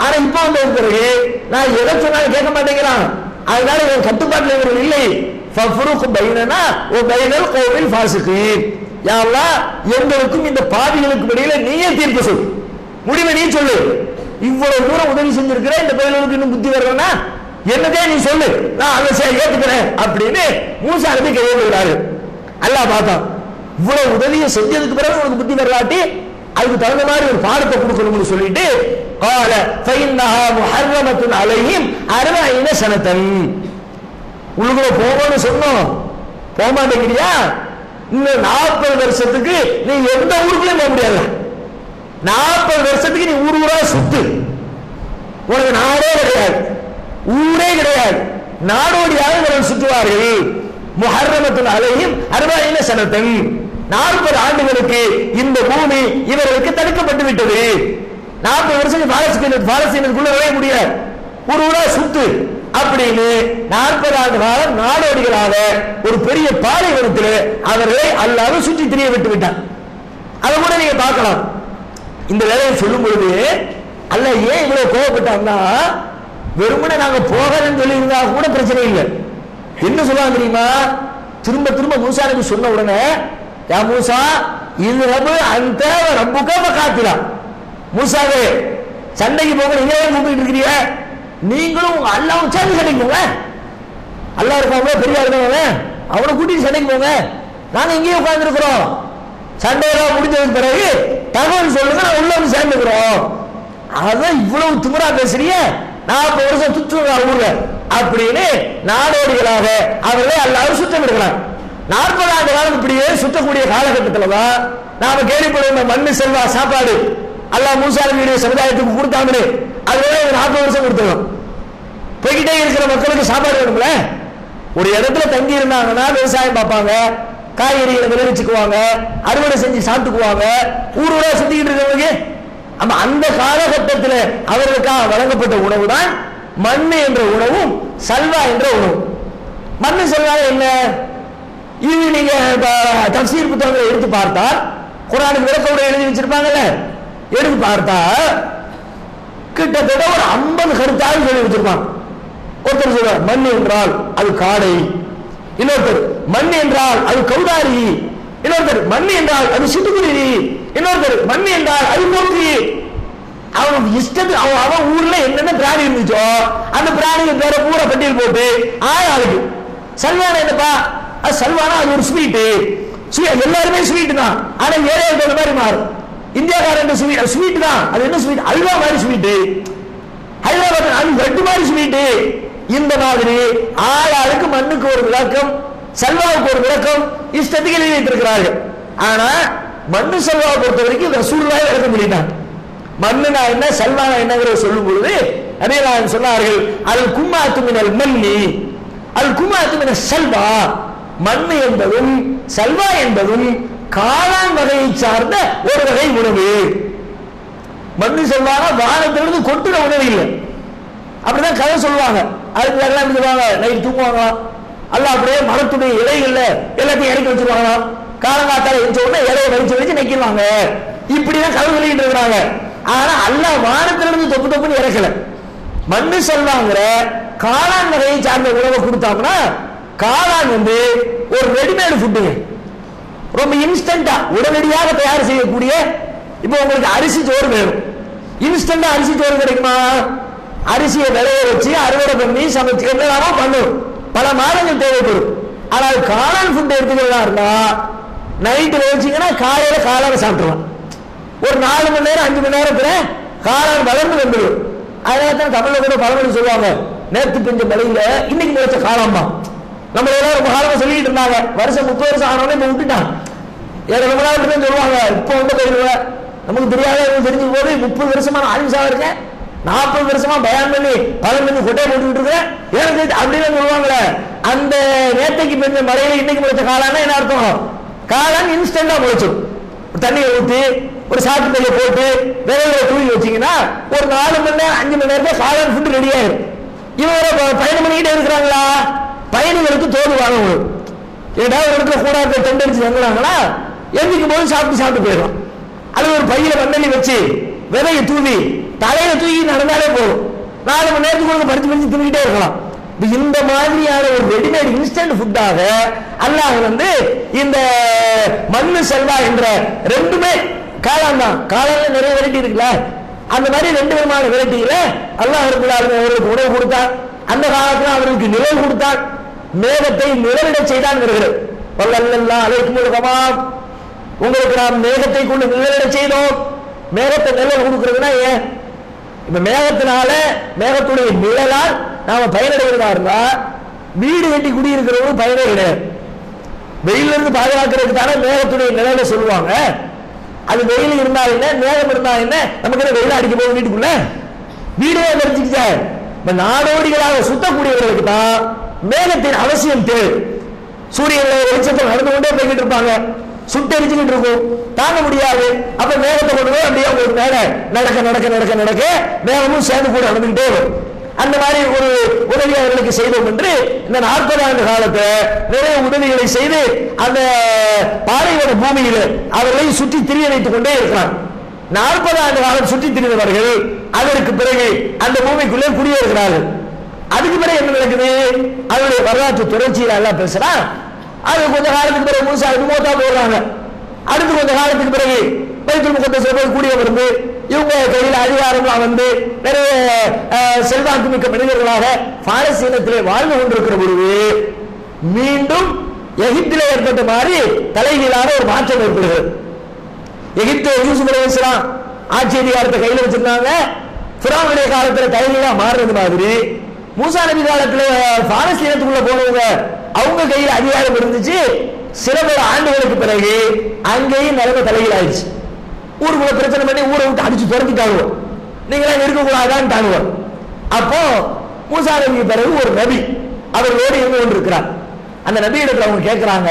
ஆனா இப்ப வந்து பிறகு நான் எதை சொன்னாலும் கேட்க மாட்டேங்கிறான். அதனால என் கட்டுப்பாட்டில் இவர்கள் இல்லை. ஃபஃப்ருக் பைனனா வ பைனல் கௌமில் ஃபாசிகீன், யா அல்லாஹ் எங்களுக்கும் இந்த பாவிகளுக்கும் இடையில நீயே தீர்ப்பு சொல், முடிவை நீ சொல்லு. இவ்வளவு தூரம் உதவி செஞ்சிருக்கிற இந்த பையனுக்கு இன்னும் புத்தி வரலன்னா என்னதே நீ சொல்லு, நான் அதை ஏத்துக்கிறேன் அப்படின்னு மூசா நபி கையெழுத்துறாரு. அல்லாஹ் பார்த்தான், இவ்வளவு உதவியை செஞ்சதுக்கு பிறகு உனக்கு புத்தி வரலாட்டி அதுக்கு தகுந்த மாதிரி ஒரு பாடத்தை கொடுக்கணும்னு சொல்லிட்டு قال فإنها محرمة عليهم 40 سنة, உள்ளுக்குள்ள போகணும்னு சொன்னோம், போக மாட்டேங்கிறியா, இன்னும் 40 வருஷத்துக்கு நீ எந்த ஊருக்குள்ளே போக முடியாது. 40 வருஷத்துக்கு நீ ஊர் ஊரா சுத்து, உனக்கு நாடே கிடையாது, ஊரே கிடையாது, நாடோடியாக இவர்கள் சுற்றுவார்கள். முஹர்ரமத்துன் அலைஹிம் 40 சனத்தன், 40 ஆண்டுகளுக்கு இந்த பூமி இவர்களுக்கு தடுக்கப்பட்டு விட்டது. 40 வருஷம் பாலஸ்தீனத்துக்குள்ள நுழைய முடியாது, ஊர் ஊரா சுத்து, அப்படின்னு 40 ஆண்டு காலம் நாடோடிகளாக ஒரு பெரிய பாலைவனத்தில் அவர்களை அல்லாஹ் சுற்றி திரிய விட்டு விட்டான். அதை கூட நீங்க பார்க்கலாம். இந்த வேலையை சொல்லும் பொழுது அல்லாஹ் ஏன் இவ்வளவு கோபப்பட்டான்னா, வெறுமனே நாங்க போகலன்னு சொல்லி இருந்தா கூட பிரச்சனை இல்லை. என்ன சொல்லுவாங்க தெரியுமா? திரும்ப திரும்ப மூசா நபி சொன்ன உடனே, யா மூசா இது ரப்பு அந்த ரப்புக்க காத்திரா, மூசாவே சண்டைக்கு போக நீங்க கூப்பிட்டு இருக்கிறீங்க, நீங்களும் உங்க அல்லாவும் சேர்ந்து சண்டைக்கு போங்க. அல்லா இருக்காங்க பெரியா இருக்காங்க, அவனை கூட்டிட்டு சண்டைக்கு போங்க. நாங்க இங்கேயே உட்கார்ந்து இருக்கிறோம், சண்டையெல்லாம் முடிஞ்சதுக்கு பிறகு தகவல் சொல்லுங்க, நான் உள்ள வந்து சேர்ந்துக்கிறோம். அதான் இவ்வளவு திமிரா பேசுறீங்க, 40 வருஷம் சுற்றுலா ஊர்ல அப்படின்னு நாடோடிகளாக அவர்களை அல்லாஹ் சுத்த விடுகிறார். 40 ஆண்டு காலம் இப்படியே சுத்தக்கூடிய காலகட்டத்தில் தான் நாம கேள்விப்படுற மண்ணு செல்வா சாப்பாடு அல்லாஹ் மூசா நபியுடைய சமுதாயத்துக்கு கொடுத்தாங்கன்னு அதுவே 40 வருஷம் கொடுத்தோம். போய்கிட்டே இருக்கிற மக்களுக்கு சாப்பாடு வேணும்ல. ஒரு இடத்துல தங்கி இருந்தாங்கன்னா விவசாயம் பார்ப்பாங்க, காய்கறிகளை விளைவிச்சுக்குவாங்க, அறுவடை செஞ்சு சாப்பிட்டுக்குவாங்க, ஊரோட சுத்திக்கிட்டு இருக்கவங்க. அந்த காலகட்டத்தில் அவர்களுக்காக வழங்கப்பட்ட உணவு தான் மண்ணு என்ற உணவும் சல்வா என்ற உணவு. மண்ணு சல்வா என்ன? இது நீங்க தஃசீர் புத்தகங்களை எடுத்து பார்த்தால், குர்ஆனுக்கு விளக்க எழுதி வச்சிருப்பாங்கல்ல, எடுத்து பார்த்தா கிட்டத்தட்ட ஒரு 50 கருத்தாக சொல்லி வச்சிருப்பாங்க. ஒருத்தர் சொல்றார் மண் என்றால் அது காடை, இன்னொருத்தர் மண் என்றால் அது கௌதாரி, இன்னொருத்தர் மண் என்றால் அது சிட்டுக்குருவி, இன்னொருத்தர் மண் என்றால் அது போக்கு. அவன் இஷ்டத்துக்கு அவன் ஊர்ல என்னென்ன பிராணி இருந்துச்சோ அந்த பிராணிகள் பேர பூரா பட்டியல் போட்டு ஆளுக்கு. சல்வானா என்னப்பா? சல்வானா அது ஒரு ஸ்வீட்டு, எல்லாருமே ஸ்வீட் தான், ஆனா ஏரியாவுக்கு தகுந்த மாதிரி மாறும். இந்தியாக்காரன் ஸ்வீட் தான், அது என்ன ஸ்வீட்? அல்வா மாதிரி ஸ்வீட்டு, ஹைதராபாத் அது லட்டு மாதிரி ஸ்வீட்டு. இந்த மாதிரி ஆளுக்கு மண்ணுக்கு ஒரு விளக்கம், சல்வாவுக்கு ஒரு விளக்கம் இஷ்டத்துக்கு எழுதி வைத்திருக்கிறார்கள். ஆனா மண்ணு சல்வாவை பொறுத்த வரைக்கும் ரசூலுல்லாஹி விளக்க முடியட்டாங்க. மண்ணுனா என்ன சல்வானா என்னங்கிறத சொல்லும் பொழுது நபிகள் சொன்னார்கள், அல் கும்மாத்து மினல் மன்னி அல் கும்மாத்து மின சல்வா, மண்ணு என்பதும் சல்வா என்பதும் காளான் வகையை சார்ந்த ஒரு வகை உணவு. மண்ணு சல்வானா வானத்திலிருந்து கொட்டுற உணவு இல்லை, அப்படிதான் கதை சொல்லுவாங்க. அதுக்கு எல்லாம் சொல்லுவாங்க, நைட் தூங்குவாங்க, அல்ல அப்படியே மரத்துடைய இலைகள்ல எல்லாத்தையும் இறக்கி வச்சிருவாங்க, காலங்காத்தால எழுந்த உடனே இலையை வலிச்சு வச்சு நக்கிடுவாங்க. இப்படிதான் கதை சொல்லிட்டு இருக்கிறாங்க. ஆனா அல்லாஹ் வானத்திலிருந்து தொப்பு தொப்புன்னு இறக்கல. மண்ணு செல்வாங்கிற காளான் வகையை சார்ந்த உணவை கொடுத்தாங்கன்னா, காளான் ஒரு ரெடிமேடு ஃபுட்டுங்க, ரொம்ப இன்ஸ்டன்டா உடனடியாக தயார் செய்யக்கூடிய. இப்போ உங்களுக்கு அரிசி சோறு வேணும், இன்ஸ்டன்டா அரிசி சோறு கிடைக்குமா? அரிசியை விளைய வச்சு அறுவடை பண்ணி சமைச்சு என்னெல்லாமோ பண்ணும், பல மாதங்கள் தேவைப்படும். ஆனால் காளான் ஃபுட் எடுத்துக்கிறதா இருந்தா நைட்டு வச்சிங்கன்னா காலையில காளான் சாப்பிட்டுருவான். ஒரு 4 மணி நேரம் 5 மணி நேரத்துல காளான் வளர்ந்து வந்துடும். அதனால தான் தமிழ்ல கூட பழமொழி சொல்லுவாங்க, நேற்று பெஞ்ச மழையில இன்னைக்கு முளைச்ச காளான் தான். நம்ம எல்லாம் ரொம்ப காலமா சொல்லிட்டு இருந்தாங்க, வருஷம் 30 வருஷம் ஆனவனே இப்ப விட்டுட்டான். ரொம்ப நாள் சொல்லுவாங்க, இப்போ போயிருவேன் நமக்கு தெரியாத தெரிஞ்சு போது 30 வருஷமா நான் ஆலிம்சா இருக்கேன், 40 வருஷமா பயான் பண்ணி பலன் பண்ணி கொட்டையை போட்டுக்கிட்டு இருக்கேன் ஏன் அப்படின்னு சொல்லுவாங்களே. அந்த நேற்றைக்கு பெஞ்ச மழையில இன்னைக்கு முளைச்ச காளான்னா என்ன அர்த்தம்? காளான் இன்ஸ்டன்டா முளைச்சிடும். தண்ணியை ஊற்றி ஒரு சாப்பிட்டு பைய போட்டு விரைவில் தூக்கி வச்சீங்கன்னா ஒரு 4 மணி நேரம் 5 மணி நேரத்தில் காளான் ஃபுட் ரெடி ஆயிரும். இவங்க பயணம் பண்ணிக்கிட்டே இருக்கிறாங்களா, பயணிகளுக்கு தோது வாங்கணும். ஏதாவது ஒரு இடத்துல கூட டெண்டன்சி வாங்குறாங்களா, எந்திக்கும் போது சாப்பிட்டு போயிடும். அது ஒரு பையில மண்ணெண்ணி வச்சு விதையை தூவி தலையில தூக்கி நடந்தாலே போதும், 4 மணி நேரத்துக்கு பறிச்சு தூக்கிட்டே இருக்கலாம். இந்த மாதிரியான ஒரு ரெடிமேட் இன்ஸ்டன்ட் ஃபுட்டாக அல்லாஹ் இந்த மண்ணு செல்வா என்ற ரெண்டுமே காளான் தான். காளான்ல நிறைய வெரைட்டி இருக்குல்ல, அந்த மாதிரி 2 விதமான வெரைட்டியில அல்லாஹ் அவர்களுக்கு உணவு கொடுத்தார். அந்த காலத்துல அவர்களுக்கு நிழல் கொடுத்தார், மேகத்தை நிழலிட செய்தான் வருகிறது. வல்லல்லாஹ் அலைக்கும் கமாம், உங்களுக்கு நாம் மேகத்தை கொண்டு நிழலிட செய்தோம். மேகத்தை நிழல் கொடுக்கிறதுனா ஏன்? இப்ப மேகத்தினால மேகத்துடைய நிழலால் நாம பயனடைகிறதா இருந்தா வீடு கட்டி குடியிருக்கிறவங்க பயனே கிடையாது. வெயில இருந்து பாதுகாக்கிறதுக்கு தானே மேகத்துடைய நிழலை சொல்லுவாங்க. அது வெயில் இருந்தா என்ன, மேகம் இருந்தா என்ன, நமக்கு வெயில அடிக்க போகும் வீட்டுக்குள்ள, வீடே தெரிஞ்சுக்கிச்சா. நாடோடிகளாக சுத்தக்கூடியவர்களுக்கு தான் மேகத்தின் அவசியம் தேவை. சூரியன் வெளிச்சத்தில் நடந்து கொண்டே போய்கிட்டு இருப்பாங்க, சுட்டெரிச்சுக்கிட்டு இருக்கும், தாங்க முடியாது. அப்ப மேகத்தை கொண்டு போய் அப்படியே ஒரு மேல நடக்க நடக்க நடக்க நடக்க மேகமும் சேர்ந்து கூட நடந்துகிட்டே வரும். அந்த மாதிரி ஒரு உதவி அவர்களுக்கு செய்தோம் என்று இந்த 40 ஆண்டு காலத்தை நிறைய உதவிகளை செய்து அந்த பாலைவன பூமியில் அவர்களை சுற்றி திரிய வைத்துக் கொண்டே இருக்கிறார். 40 ஆண்டு காலம் சுற்றி திரிந்தவர்கள் அதற்கு பிறகு அந்த பூமிக்குள்ளே குடியேறுகிறார்கள். அதுக்கு பிறகு என்ன நடக்குது? அவருடைய வரலாற்று தொடர்ச்சியில் எல்லாம் பேசுறான். அது கொஞ்ச காலத்துக்கு பிறகு மூசா மூத்தா போடுறாங்க. அடுத்து கொஞ்ச காலத்துக்கு பிறகு பைத்துல் முகத்தஸ்ல போய் கூடிய வந்து இவங்க கையில் அதிகாரம்லாம் வந்து நிறைய செல்வாக்கு மிக்க மனிதர்களாக பாலஸ்தீனத்திலே வாழ்ந்து கொண்டிருக்கிற பொழுது மீண்டும் எகிப்திலே ஏற்பட்ட மாதிரி தலைகீழான ஒரு மாற்றம் ஏற்படுகிறது. எகிப்து யூசுப் அலைஹிஸ்ஸலாம் ஆட்சி அதிகாரத்தை கையில் வச்சிருந்தாங்க. ஃபிரௌனுடைய காலத்துல தலைகீழா மாறுறது மாதிரி மூசா நபி காலத்துல பாலஸ்தீனத்துக்குள்ள போனவங்க அவங்க கையில் அதிகாரம் இருந்துச்சு. சில பல ஆண்டுகளுக்கு பிறகு அங்கேயும் நிலைமை தலைகீழாயிடுச்சு. ஊருக்குள்ள பிரச்சனை பண்ணி ஊரை விட்டு அடிச்சு துரத்திட்டாங்க. நீங்களாம் இருக்கக்கூடாதான்னு தாங்குவோம். அப்போ மூசா நபிக்கு பிறகு ஒரு நபி அவர்களோடு இருந்து கொண்டிருக்கிறார். அந்த நபியிடத்துல அவங்க கேட்கிறாங்க,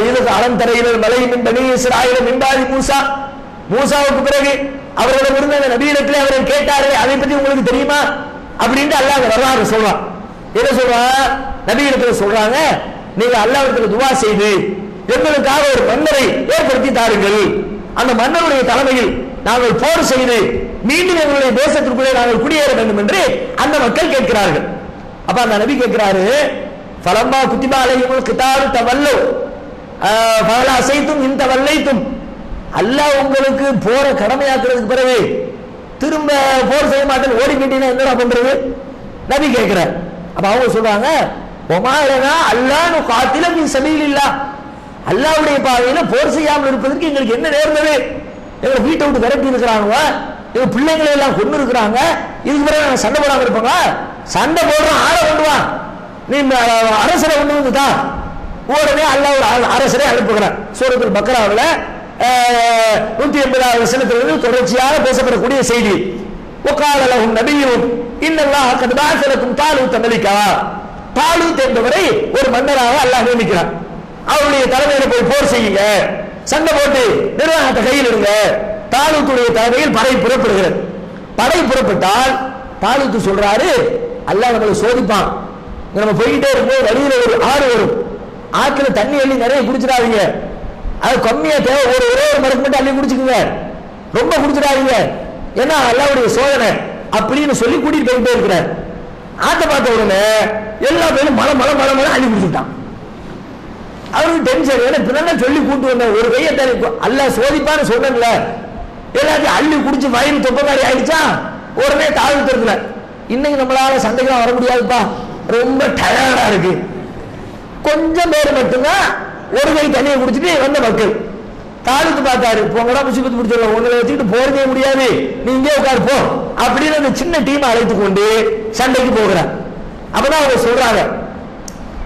இதுக்கு அலந்தரையில் மலையின் பனி இஸ்ராயீல் மின்பாதி மூசா, மூசாவுக்கு பிறகு அவர்களிடம் இருந்த அந்த நபியிடத்திலே அவரை கேட்டாரே, அதை பத்தி உங்களுக்கு தெரியுமா அப்படின்ட்டு அல்லாஹ் வரலாறு சொல்றான். என்ன சொல்றான்? நபியிடத்துல சொல்றாங்க, நீங்க அல்லாஹ்விடத்துல துஆ செய்து எங்களுக்காக ஒரு மன்னரை ஏற்படுத்தி தாருங்கள். அந்த மன்னருடைய தலைமையில் நாங்கள் போர் செய்து மீண்டும் எங்களுடைய தேசத்திற்குள்ளே நாங்கள் குடியேற வேண்டும் என்று அந்த மக்கள் கேட்கிறார்கள். அப்ப அந்த நபி கேட்கிறாரு, ஃபலம்மா குத்திபா அலைஹிமுல் கிதாபு தவல்லு ஃபலா அஸைதும் இன் தவல்லைதும், அல்லாஹ் உங்களுக்கு போற கடமையாக்குறதுக்கு பிறகு திரும்ப போர் செய்ய மாட்டேன் ஓடி போயிட்டீங்கன்னா என்னடா பண்றது? நபி கேட்கிறார். அப்ப அவங்க சொல்றாங்க, ஒமாலனா அல்லாஹ்னு காத்தில மின் சபீலில்லாஹ், அல்லாஹ்வுடைய பாதையில போர் செய்யாமல் இருப்பதற்கு எங்களுக்கு என்ன நேர்ந்தது? எங்களை வீட்டை விட்டு விரட்டி இருக்கிறாங்க, எங்க பிள்ளைங்களை எல்லாம் கொண்டு இருக்கிறாங்க, இதுக்கு பிறகு நாங்கள் சண்டை போடாம இருப்போங்க? சண்டை போடுறோம், ஆளை கொண்டு வா, நீ அரசரை கொண்டு வந்துட்டா. உடனே அல்லாஹ் ஒரு அரசரை அனுப்புகிறார். சூரத்துல் பக்ராவில் 180வது வசனத்திலிருந்து தொடர்ச்சியாக பேசப்படக்கூடிய செய்தி. வகால லஹும் நபிய்யும் இன்னல்லாஹ கத் பஅஸ லக்கும் தாலூத் மலிகா, தாலூத் என்பவரை ஒரு மன்னராக அல்லாஹ் நியமிக்கிறார். அவருடைய தலைமையில போய் போர் செய்யுங்க, சண்டை போட்டு நிர்வாகத்தை கையில் எடுங்க. தாலூத்துடைய தலைமையில் படை புறப்படுகிறது. படை புறப்பட்டால் தாலூத்து சொல்றாரு, அல்லாஹ் நம்மளை சோதிப்பான். நம்ம போய்கிட்டே இருக்கும்போது வழியில ஒரு ஆறு வரும், ஆற்றுல தண்ணி அள்ளி நிறைய குடிச்சிடாதீங்க, அது கம்மியா தேவை, ஒரே ஒரு மடக்கு மட்டும் அள்ளி குடிச்சுக்குங்க, ரொம்ப குடிச்சிடாதீங்க, ஏன்னா அல்லாஹ்வுடைய சோதனை அப்படின்னு சொல்லி கூட்டிட்டு போயிட்டே இருக்கிறார். ஆட்ட பார்த்த உடனே எல்லா பேரும் மழை மழை மழை மழை அள்ளி குடிச்சுட்டான். அவருக்கு டென்ஷன், ஏன்னா பின்னா சொல்லி கூட்டு வந்த ஒரு கையை தண்ணி அல்லாஹ் சோதிப்பான்னு சொன்னல, எல்லாத்தையும் அள்ளி குடிச்சு வயிறு தொப்பக்காரி ஆயிடுச்சா. உடனே தாழ்த்துறதுல இன்னைக்கு நம்மளால சண்டைக்கு வர முடியாதுப்பா, ரொம்ப டயர்டா இருக்கு. கொஞ்சம் பேர் மட்டும்தான் ஒரு கை தண்ணியை குடிச்சிட்டு வந்த மக்கள். தாழ்த்து பார்த்தாரு, போங்கடா முசிபத்து பிடிச்சிடலாம், உங்களை வச்சுக்கிட்டு போறதே முடியாது, நீ இங்கே உட்காரு போ அப்படின்னு அந்த சின்ன டீமை அழைத்து கொண்டு சண்டைக்கு போகிறார். அப்பதான் அவங்க சொல்றாங்க,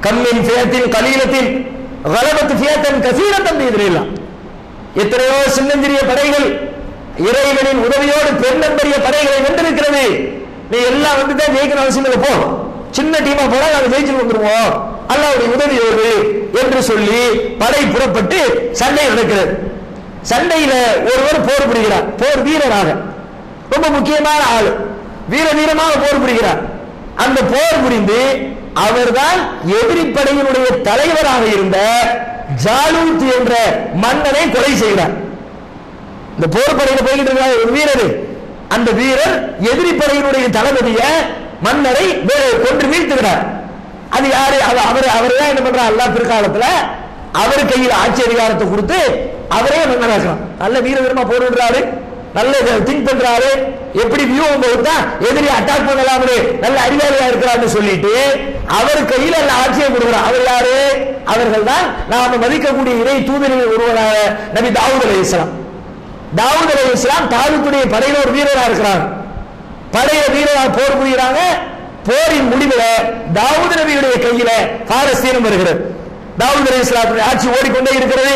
கம்மின் ஃபியத்தின் கலீலத்தின் கலபத்து ஃபியத்தன் கசீரத்தன் எதிரில்லாம், எத்தனையோ சின்னஞ்சிறிய படைகள் இறைவனின் உதவியோடு பெருந்தம்பரிய படைகளை வென்றிருக்கிறது, நீ எல்லாம் வந்துதான் ஜெயிக்கணும் அவசியம் இல்லை, போ, சின்ன டீமா போனா நாங்க ஜெயிச்சு வந்துருவோம் அல்லாஹ்வுடைய உதவியோடு என்று சொல்லி படை புறப்பட்டு சண்டை நடக்கிறது. சண்டையில ஒருவர் போர் புரிகிறார், போர் வீரராக, ரொம்ப முக்கியமான ஆள், வீர வீரமாக போர் புரிகிறார். அந்த போர் புரிந்து அவர்தான் எதிரி படையினுடைய தலைவராக இருந்த ஜாலூத் என்ற மன்னனை கொலை செய்கிறார். இந்த போர் படையில போய்கிட்டு இருக்கிற ஒரு வீரர், அந்த வீரர் எதிரி படையினுடைய தளபதிய மன்னரை கொன்று வீழ்த்துகிறார். அது யாரு? அவர்தான் என்ன பண்றார்? அல்லாஹ் பிற்காலத்துல அவர் கையில் ஆட்சி அதிகாரத்தை கொடுத்து அவரே மன்னராகிறார். நல்ல வீர வீரமா போடுறாரு, நல்ல திங்க் பண்றாரு, எப்படி வியூ போட்டா எதிரி அட்டாக் பண்ணலாம்னு நல்ல அறிவாளியா இருக்கிறான்னு சொல்லிட்டு அவர் கையில் அல்ல ஆட்சியை கொடுக்கிறார். அவர் யாரு? அவர்கள் தான் நாம மதிக்கக்கூடிய இறை தூதரில் ஒருவராக நபி தாவூத் அலைஹிஸ்ஸலாம். தாவூத் அலைஹிஸ்ஸலாம் தாலூத்துடைய படையில ஒரு வீரராக இருக்கிறார். படையில வீரராக போர் புரிகிறாங்க. போரின் முடிவில் தாவூத் நபியுடைய கையில பாலஸ்தீனம் வருகிறது. தாவூத் அலைஹிஸ்ஸலாத்துடைய ஆட்சி ஓடிக்கொண்டே இருக்கிறது.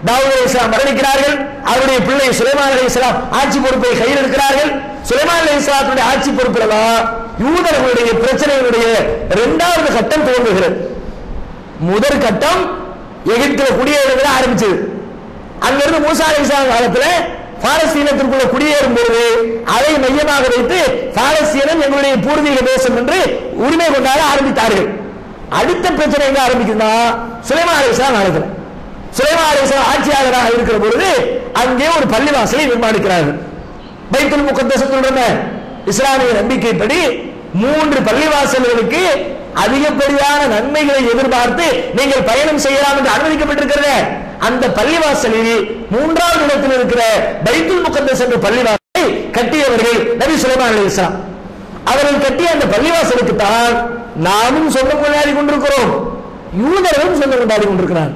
தாவூத் அலைஹிஸ்ஸலாம் மரணிக்கிறார்கள். அவருடைய பிள்ளை சுலைமான் அலைஹிஸ்ஸலாம் ஆட்சி பொறுப்பை கையில் எடுக்கிறார்கள். சுலைமான் அலைஹிஸ்ஸலாத்துடைய ஆட்சி பொறுப்புல யூதர்களுடைய பிரச்சனைகளுடைய இரண்டாவது கட்டம் துவங்குகிறது. முதல் கட்டம் எகிப்தில் குடியேறுவதை ஆரம்பிச்சது. அங்கிருந்து மூசா அலைஹிஸ்ஸலாம் காலத்துல பாலஸ்தீனத்திற்குள்ள குடியேறும் பொழுது அதை மையமாக வைத்து பாலஸ்தீனம் எங்களுடைய பூர்வீக தேசம் என்று உரிமை கொண்டாட ஆரம்பித்தார்கள். அடுத்த பிரச்சனை எங்க ஆரம்பிக்குதுன்னா சுலைமான் அலைஹிஸ்ஸலாம் காலத்துல சுலைமான் அலைஹிஸ்ஸலாம் ஆட்சியாளராக இருக்கிற பொழுது அங்கே ஒரு பள்ளிவாசலை நிர்மாணிக்கிறார்கள். பைத்துல் முகத்தஸ் இஸ்லாமிய நம்பிக்கைப்படி 3 பள்ளிவாசல்களுக்கு அதிகப்படியான நன்மைகளை எதிர்பார்த்து நீங்கள் பயணம் செய்யலாம் என்று அனுமதிக்கப்பட்டிருக்கிறது. அந்த பள்ளிவாசலில் 3வது இடத்தில் இருக்கிற பைத்துல் முகத்தஸ் என்ற பள்ளிவாசலை கட்டியவர்கள் நபி சுலைமான் அலைஹிஸ்ஸலாம். அவர்கள் கட்டிய அந்த பள்ளிவாசலுக்கு தான் நாமும் சொந்தம் கொண்டாடி கொண்டிருக்கிறோம், யூதர்களும் சொந்தம் கொண்டாடி கொண்டிருக்கிறார்.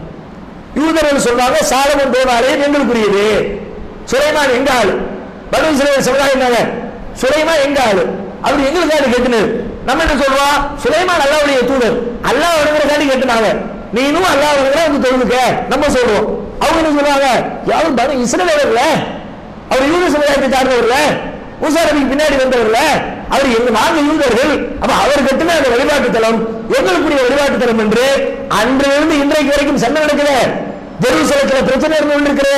யூதர்கள் சொல்றாங்க சாலமோன் தேவாலயம் எங்களுக்குரியது, சுலைமான் எங்க ஆளு, பனு இஸ்ரவேல் சமுதாயம் சுலைமான் எங்க ஆளு, அப்படி எங்களுக்காண்டி கேட்டுனது. நம்ம என்ன சொல்றோம், சுலைமான் அல்லாஹ்வுடைய தூதர், அல்லாஹ் வணங்குறதுக்காண்டி கேட்டுனாங்க, நீனும் அல்லாஹ் வணங்குற வந்து தொழுதுக்க நம்ம சொல்றோம். அவங்க என்ன சொல்றாங்க, யாரும் பனு இஸ்ரவேலர்ல, அவர் யூத சமுதாயத்தை சார்ந்தவர்ல, மூசா நபிக்கு பின்னாடி வந்தவர்ல, அவர் எங்க நாங்க யூதர்கள், அப்ப அவர் கட்டின அந்த வழிபாட்டு தலம் எங்களுக்குரிய வழிபாட்டு தலம் என்று அன்றிலிருந்து இன்றைக்கு வரைக்கும் சண்டை நடக்குது. ஜெருசலத்தில் பிரச்சனை இருந்து கொண்டிருக்கிற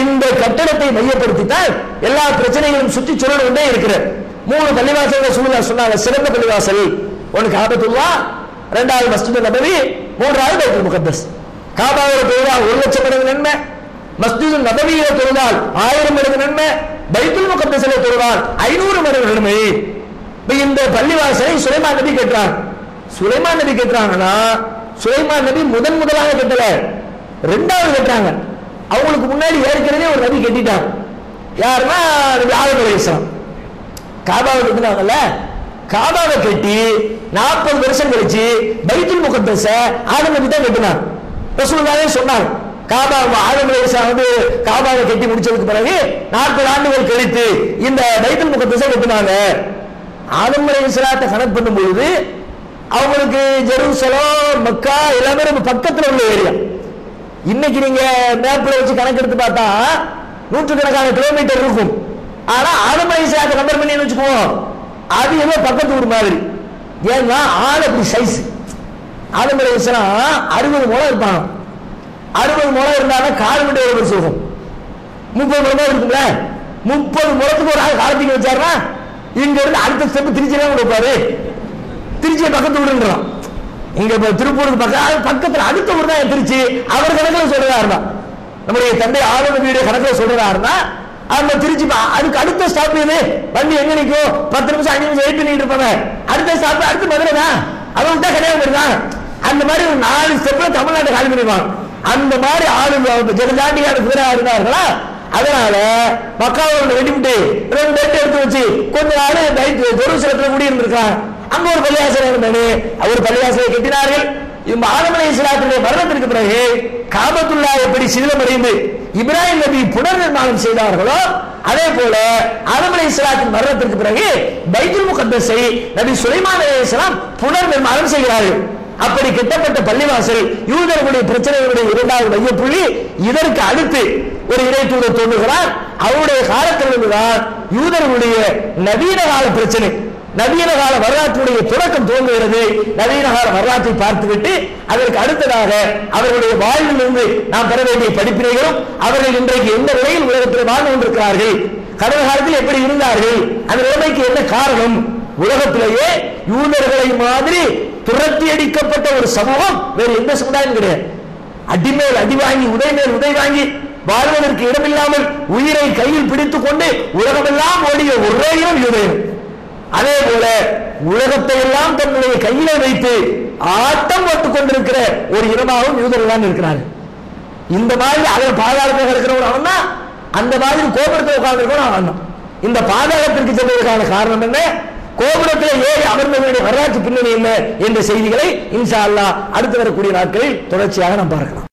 இந்த கட்டடத்தை மையப்படுத்தித்தான் எல்லா பிரச்சனைகளும் சுற்றி சுழல் கொண்டே இருக்கிறது. 3 பள்ளிவாசல்கள் சொன்னாங்க, சிறந்த பள்ளிவாசல். ஒன்னு காபத்துல்லா, 2வது மஸ்ஜித் நபவி, 3வது பைத்துல் முகத்தஸ். காபாவில் தொழுதால் 1,00,000 மடங்கு நன்மை, மஸ்ஜித் நபவியில தொழுதால் 1000 மடங்கு நன்மை, பைத்துல் முகத்தஸில தொழுதால் 500 மடங்கு நன்மை. இந்த பள்ளிவாசலை சுலைமான் நபி கட்டுறாங்க. சுலைமான் நபி கட்டுறாங்கன்னா சுலைமான் நபி முதலாக கட்டல, 2வது கட்டுறாங்க. அவங்களுக்கு முன்னாடி ஏற்கனவே ஒரு நபி கட்டிட்டாங்க. யாருன்னா நபி ஆதம் அலைஹிஸ்ஸலாம். காபாவை கட்டினாங்கல்ல, காபாவை கட்டி 40 வருஷம் கழிச்சு பைத்துல் முகத்தஸ ஆதம் நபி தான் கட்டினாங்க. ரசூலுல்லாஹ் சொன்னாங்க, காபா ஆதம் அலைஹிஸ்ஸலாம் வந்து காபாவை கட்டி முடிச்சதுக்கு பிறகு 40 ஆண்டுகள் கழித்து இந்த பைத்துல் முகத்தஸ கட்டினாங்க. ஆதம் அலைஹிஸ்ஸலாத்தை கணக்கு பண்ணும் பொழுது அவங்களுக்கு ஜெருசலம் மக்கா எல்லாமே நம்ம பக்கத்தில் உள்ள ஏரியா. இன்னைக்கு நீங்க மேப்ல வச்சு கணக்கெடுத்து பார்த்தா 100கணக்கான கிலோமீட்டர் இருக்கும். ஆனா ஆதம் அலைஹிஸ்ஸலாத்தை கம்பேர் பண்ணி வச்சுக்குவோம், அது ஏதோ பக்கத்து ஊர் மாதிரி. ஏன்னா ஆள் அப்படி சைஸ். ஆதம் அலைஹிஸ்ஸலாம் 60 முழம் இருப்பாங்க. 60 முழம் இருந்தாலும் கால் மட்டும் எவ்வளவு சொல்லும், 30 முழம் இருக்குல்ல, 30 முழத்துக்கு ஒரு ஆள் காலத்துக்கு வச்சாருன்னா இங்க இருந்து அடுத்த ஸ்டெப் திருச்சியில கொடுப்பாரு. திருச்சியை பக்கத்து ஊருன்றான். இங்க திருப்பூருக்கு பக்கத்துல அடுத்த ஊர் தான் திருச்சி. அவர் கணக்கில் சொல்றதா இருந்தா, நம்முடைய தந்தை ஆதம் நபியுடைய கணக்கில் சொல்றதா இருந்தா அந்த திருச்சி அதுக்கு அடுத்த ஸ்டாப் இது. வண்டி எங்க நிற்கும், 10 நிமிஷம் 5 நிமிஷம் வெயிட் பண்ணிட்டு இருப்பாங்க. அடுத்த ஸ்டாப் அடுத்து மதுரை தான், அதை விட்டா கன்னியாகுமரி தான். அந்த மாதிரி ஒரு 4 ஸ்டெப்ல தமிழ்நாட்டை காலி பண்ணிடுவாங்க. அந்த மாதிரி ஆளு ஜெகதாண்டியான வீரா இருந்தார்களா, அதனால மக்காவோட வெடிவிட்டு 2 பேட்டை எடுத்து வச்சு கொஞ்ச நாள் ஜெருசலத்துல குடி இருந்திருக்காங்க. அங்க ஒரு பள்ளிவாசல் இருந்தாரு, அவர் பள்ளிவாசலை கட்டினார்கள். ஆதம் அலைஹிஸ்ஸலாத்துடைய மரணத்திற்கு பிறகு காபத்துல்லா எப்படி சிதிலமடைந்து இப்ராஹிம் நபி புனர் நிர்மாணம் செய்தார்களோ அதே போல ஆதம் அலைஹிஸ்ஸலாத்தின் மரணத்திற்கு பிறகு பைத்துல் முகத்தஸை நபி சுலைமான் அலைஹிஸ்ஸலாம் புனர் நிர்மாணம் செய்கிறார்கள். அப்படி கட்டப்பட்ட பள்ளிவாசல் யூதர்களுடைய பிரச்சனைகளுடைய 2வது மையப்புள்ளி. இதற்கு அடுத்து ஒரு இறை தூதர் தோன்றுகிறார். அவருடைய காலத்திலிருந்துதான் யூதர்களுடைய நவீன கால பிரச்சனை, நவீன கால வரலாற்றுடைய தொடக்கம் தோன்றுகிறது. நவீன கால வரலாற்றை பார்த்துவிட்டு அதற்கு அடுத்ததாக அவர்களுடைய வாழ்விலிருந்து நாம் பெற வேண்டிய படிப்பினைகளும் அவர்கள் இன்றைக்கு எந்த நிலையில் உலகத்தில் வாழ்ந்து கொண்டிருக்கிறார்கள், கடந்த காலத்தில் எப்படி இருந்தார்கள், அந்த நிலைமைக்கு என்ன காரணம், உலகத்திலேயே யூதர்களை மாதிரி துரத்தி அடிக்கப்பட்ட ஒரு சமூகம் வேறு எந்த சமுதாயம் கிடையாது. அடிமேல் அடி வாங்கி உதைமேல் உதை வாங்கி வாழ்வதற்கு இடமில்லாமல் உயிரை கையில் பிடித்துக் கொண்டு உலகமெல்லாம் ஓடிய ஒரே யூதர்கள். அதே போல உலகத்தை எல்லாம் தன்னுடைய கையில வைத்து ஆட்டம் போட்டுக் கொண்டிருக்கிற ஒரு இனமாகவும் யூதர்கள் தான் இருக்கிறார்கள். இந்த மாதிரி அதில் பாதாளத்தில் இருக்கிறவன் அவன் தான், அந்த மாதிரி கோபுரத்தில் உட்கார்ந்து இருக்கணும் அவன் தான். இந்த பாதாளத்திற்கு செல்வதற்கான காரணம் என்ன, கோபுரத்தில் ஏறி அமர்ந்தவர்களுடைய வரலாற்று பின்னணி என்ன என்ற செய்திகளை இன்ஷா அல்லாஹ் அடுத்து வரக்கூடிய நாட்களில் தொடர்ச்சியாக நாம் பார்க்கலாம்.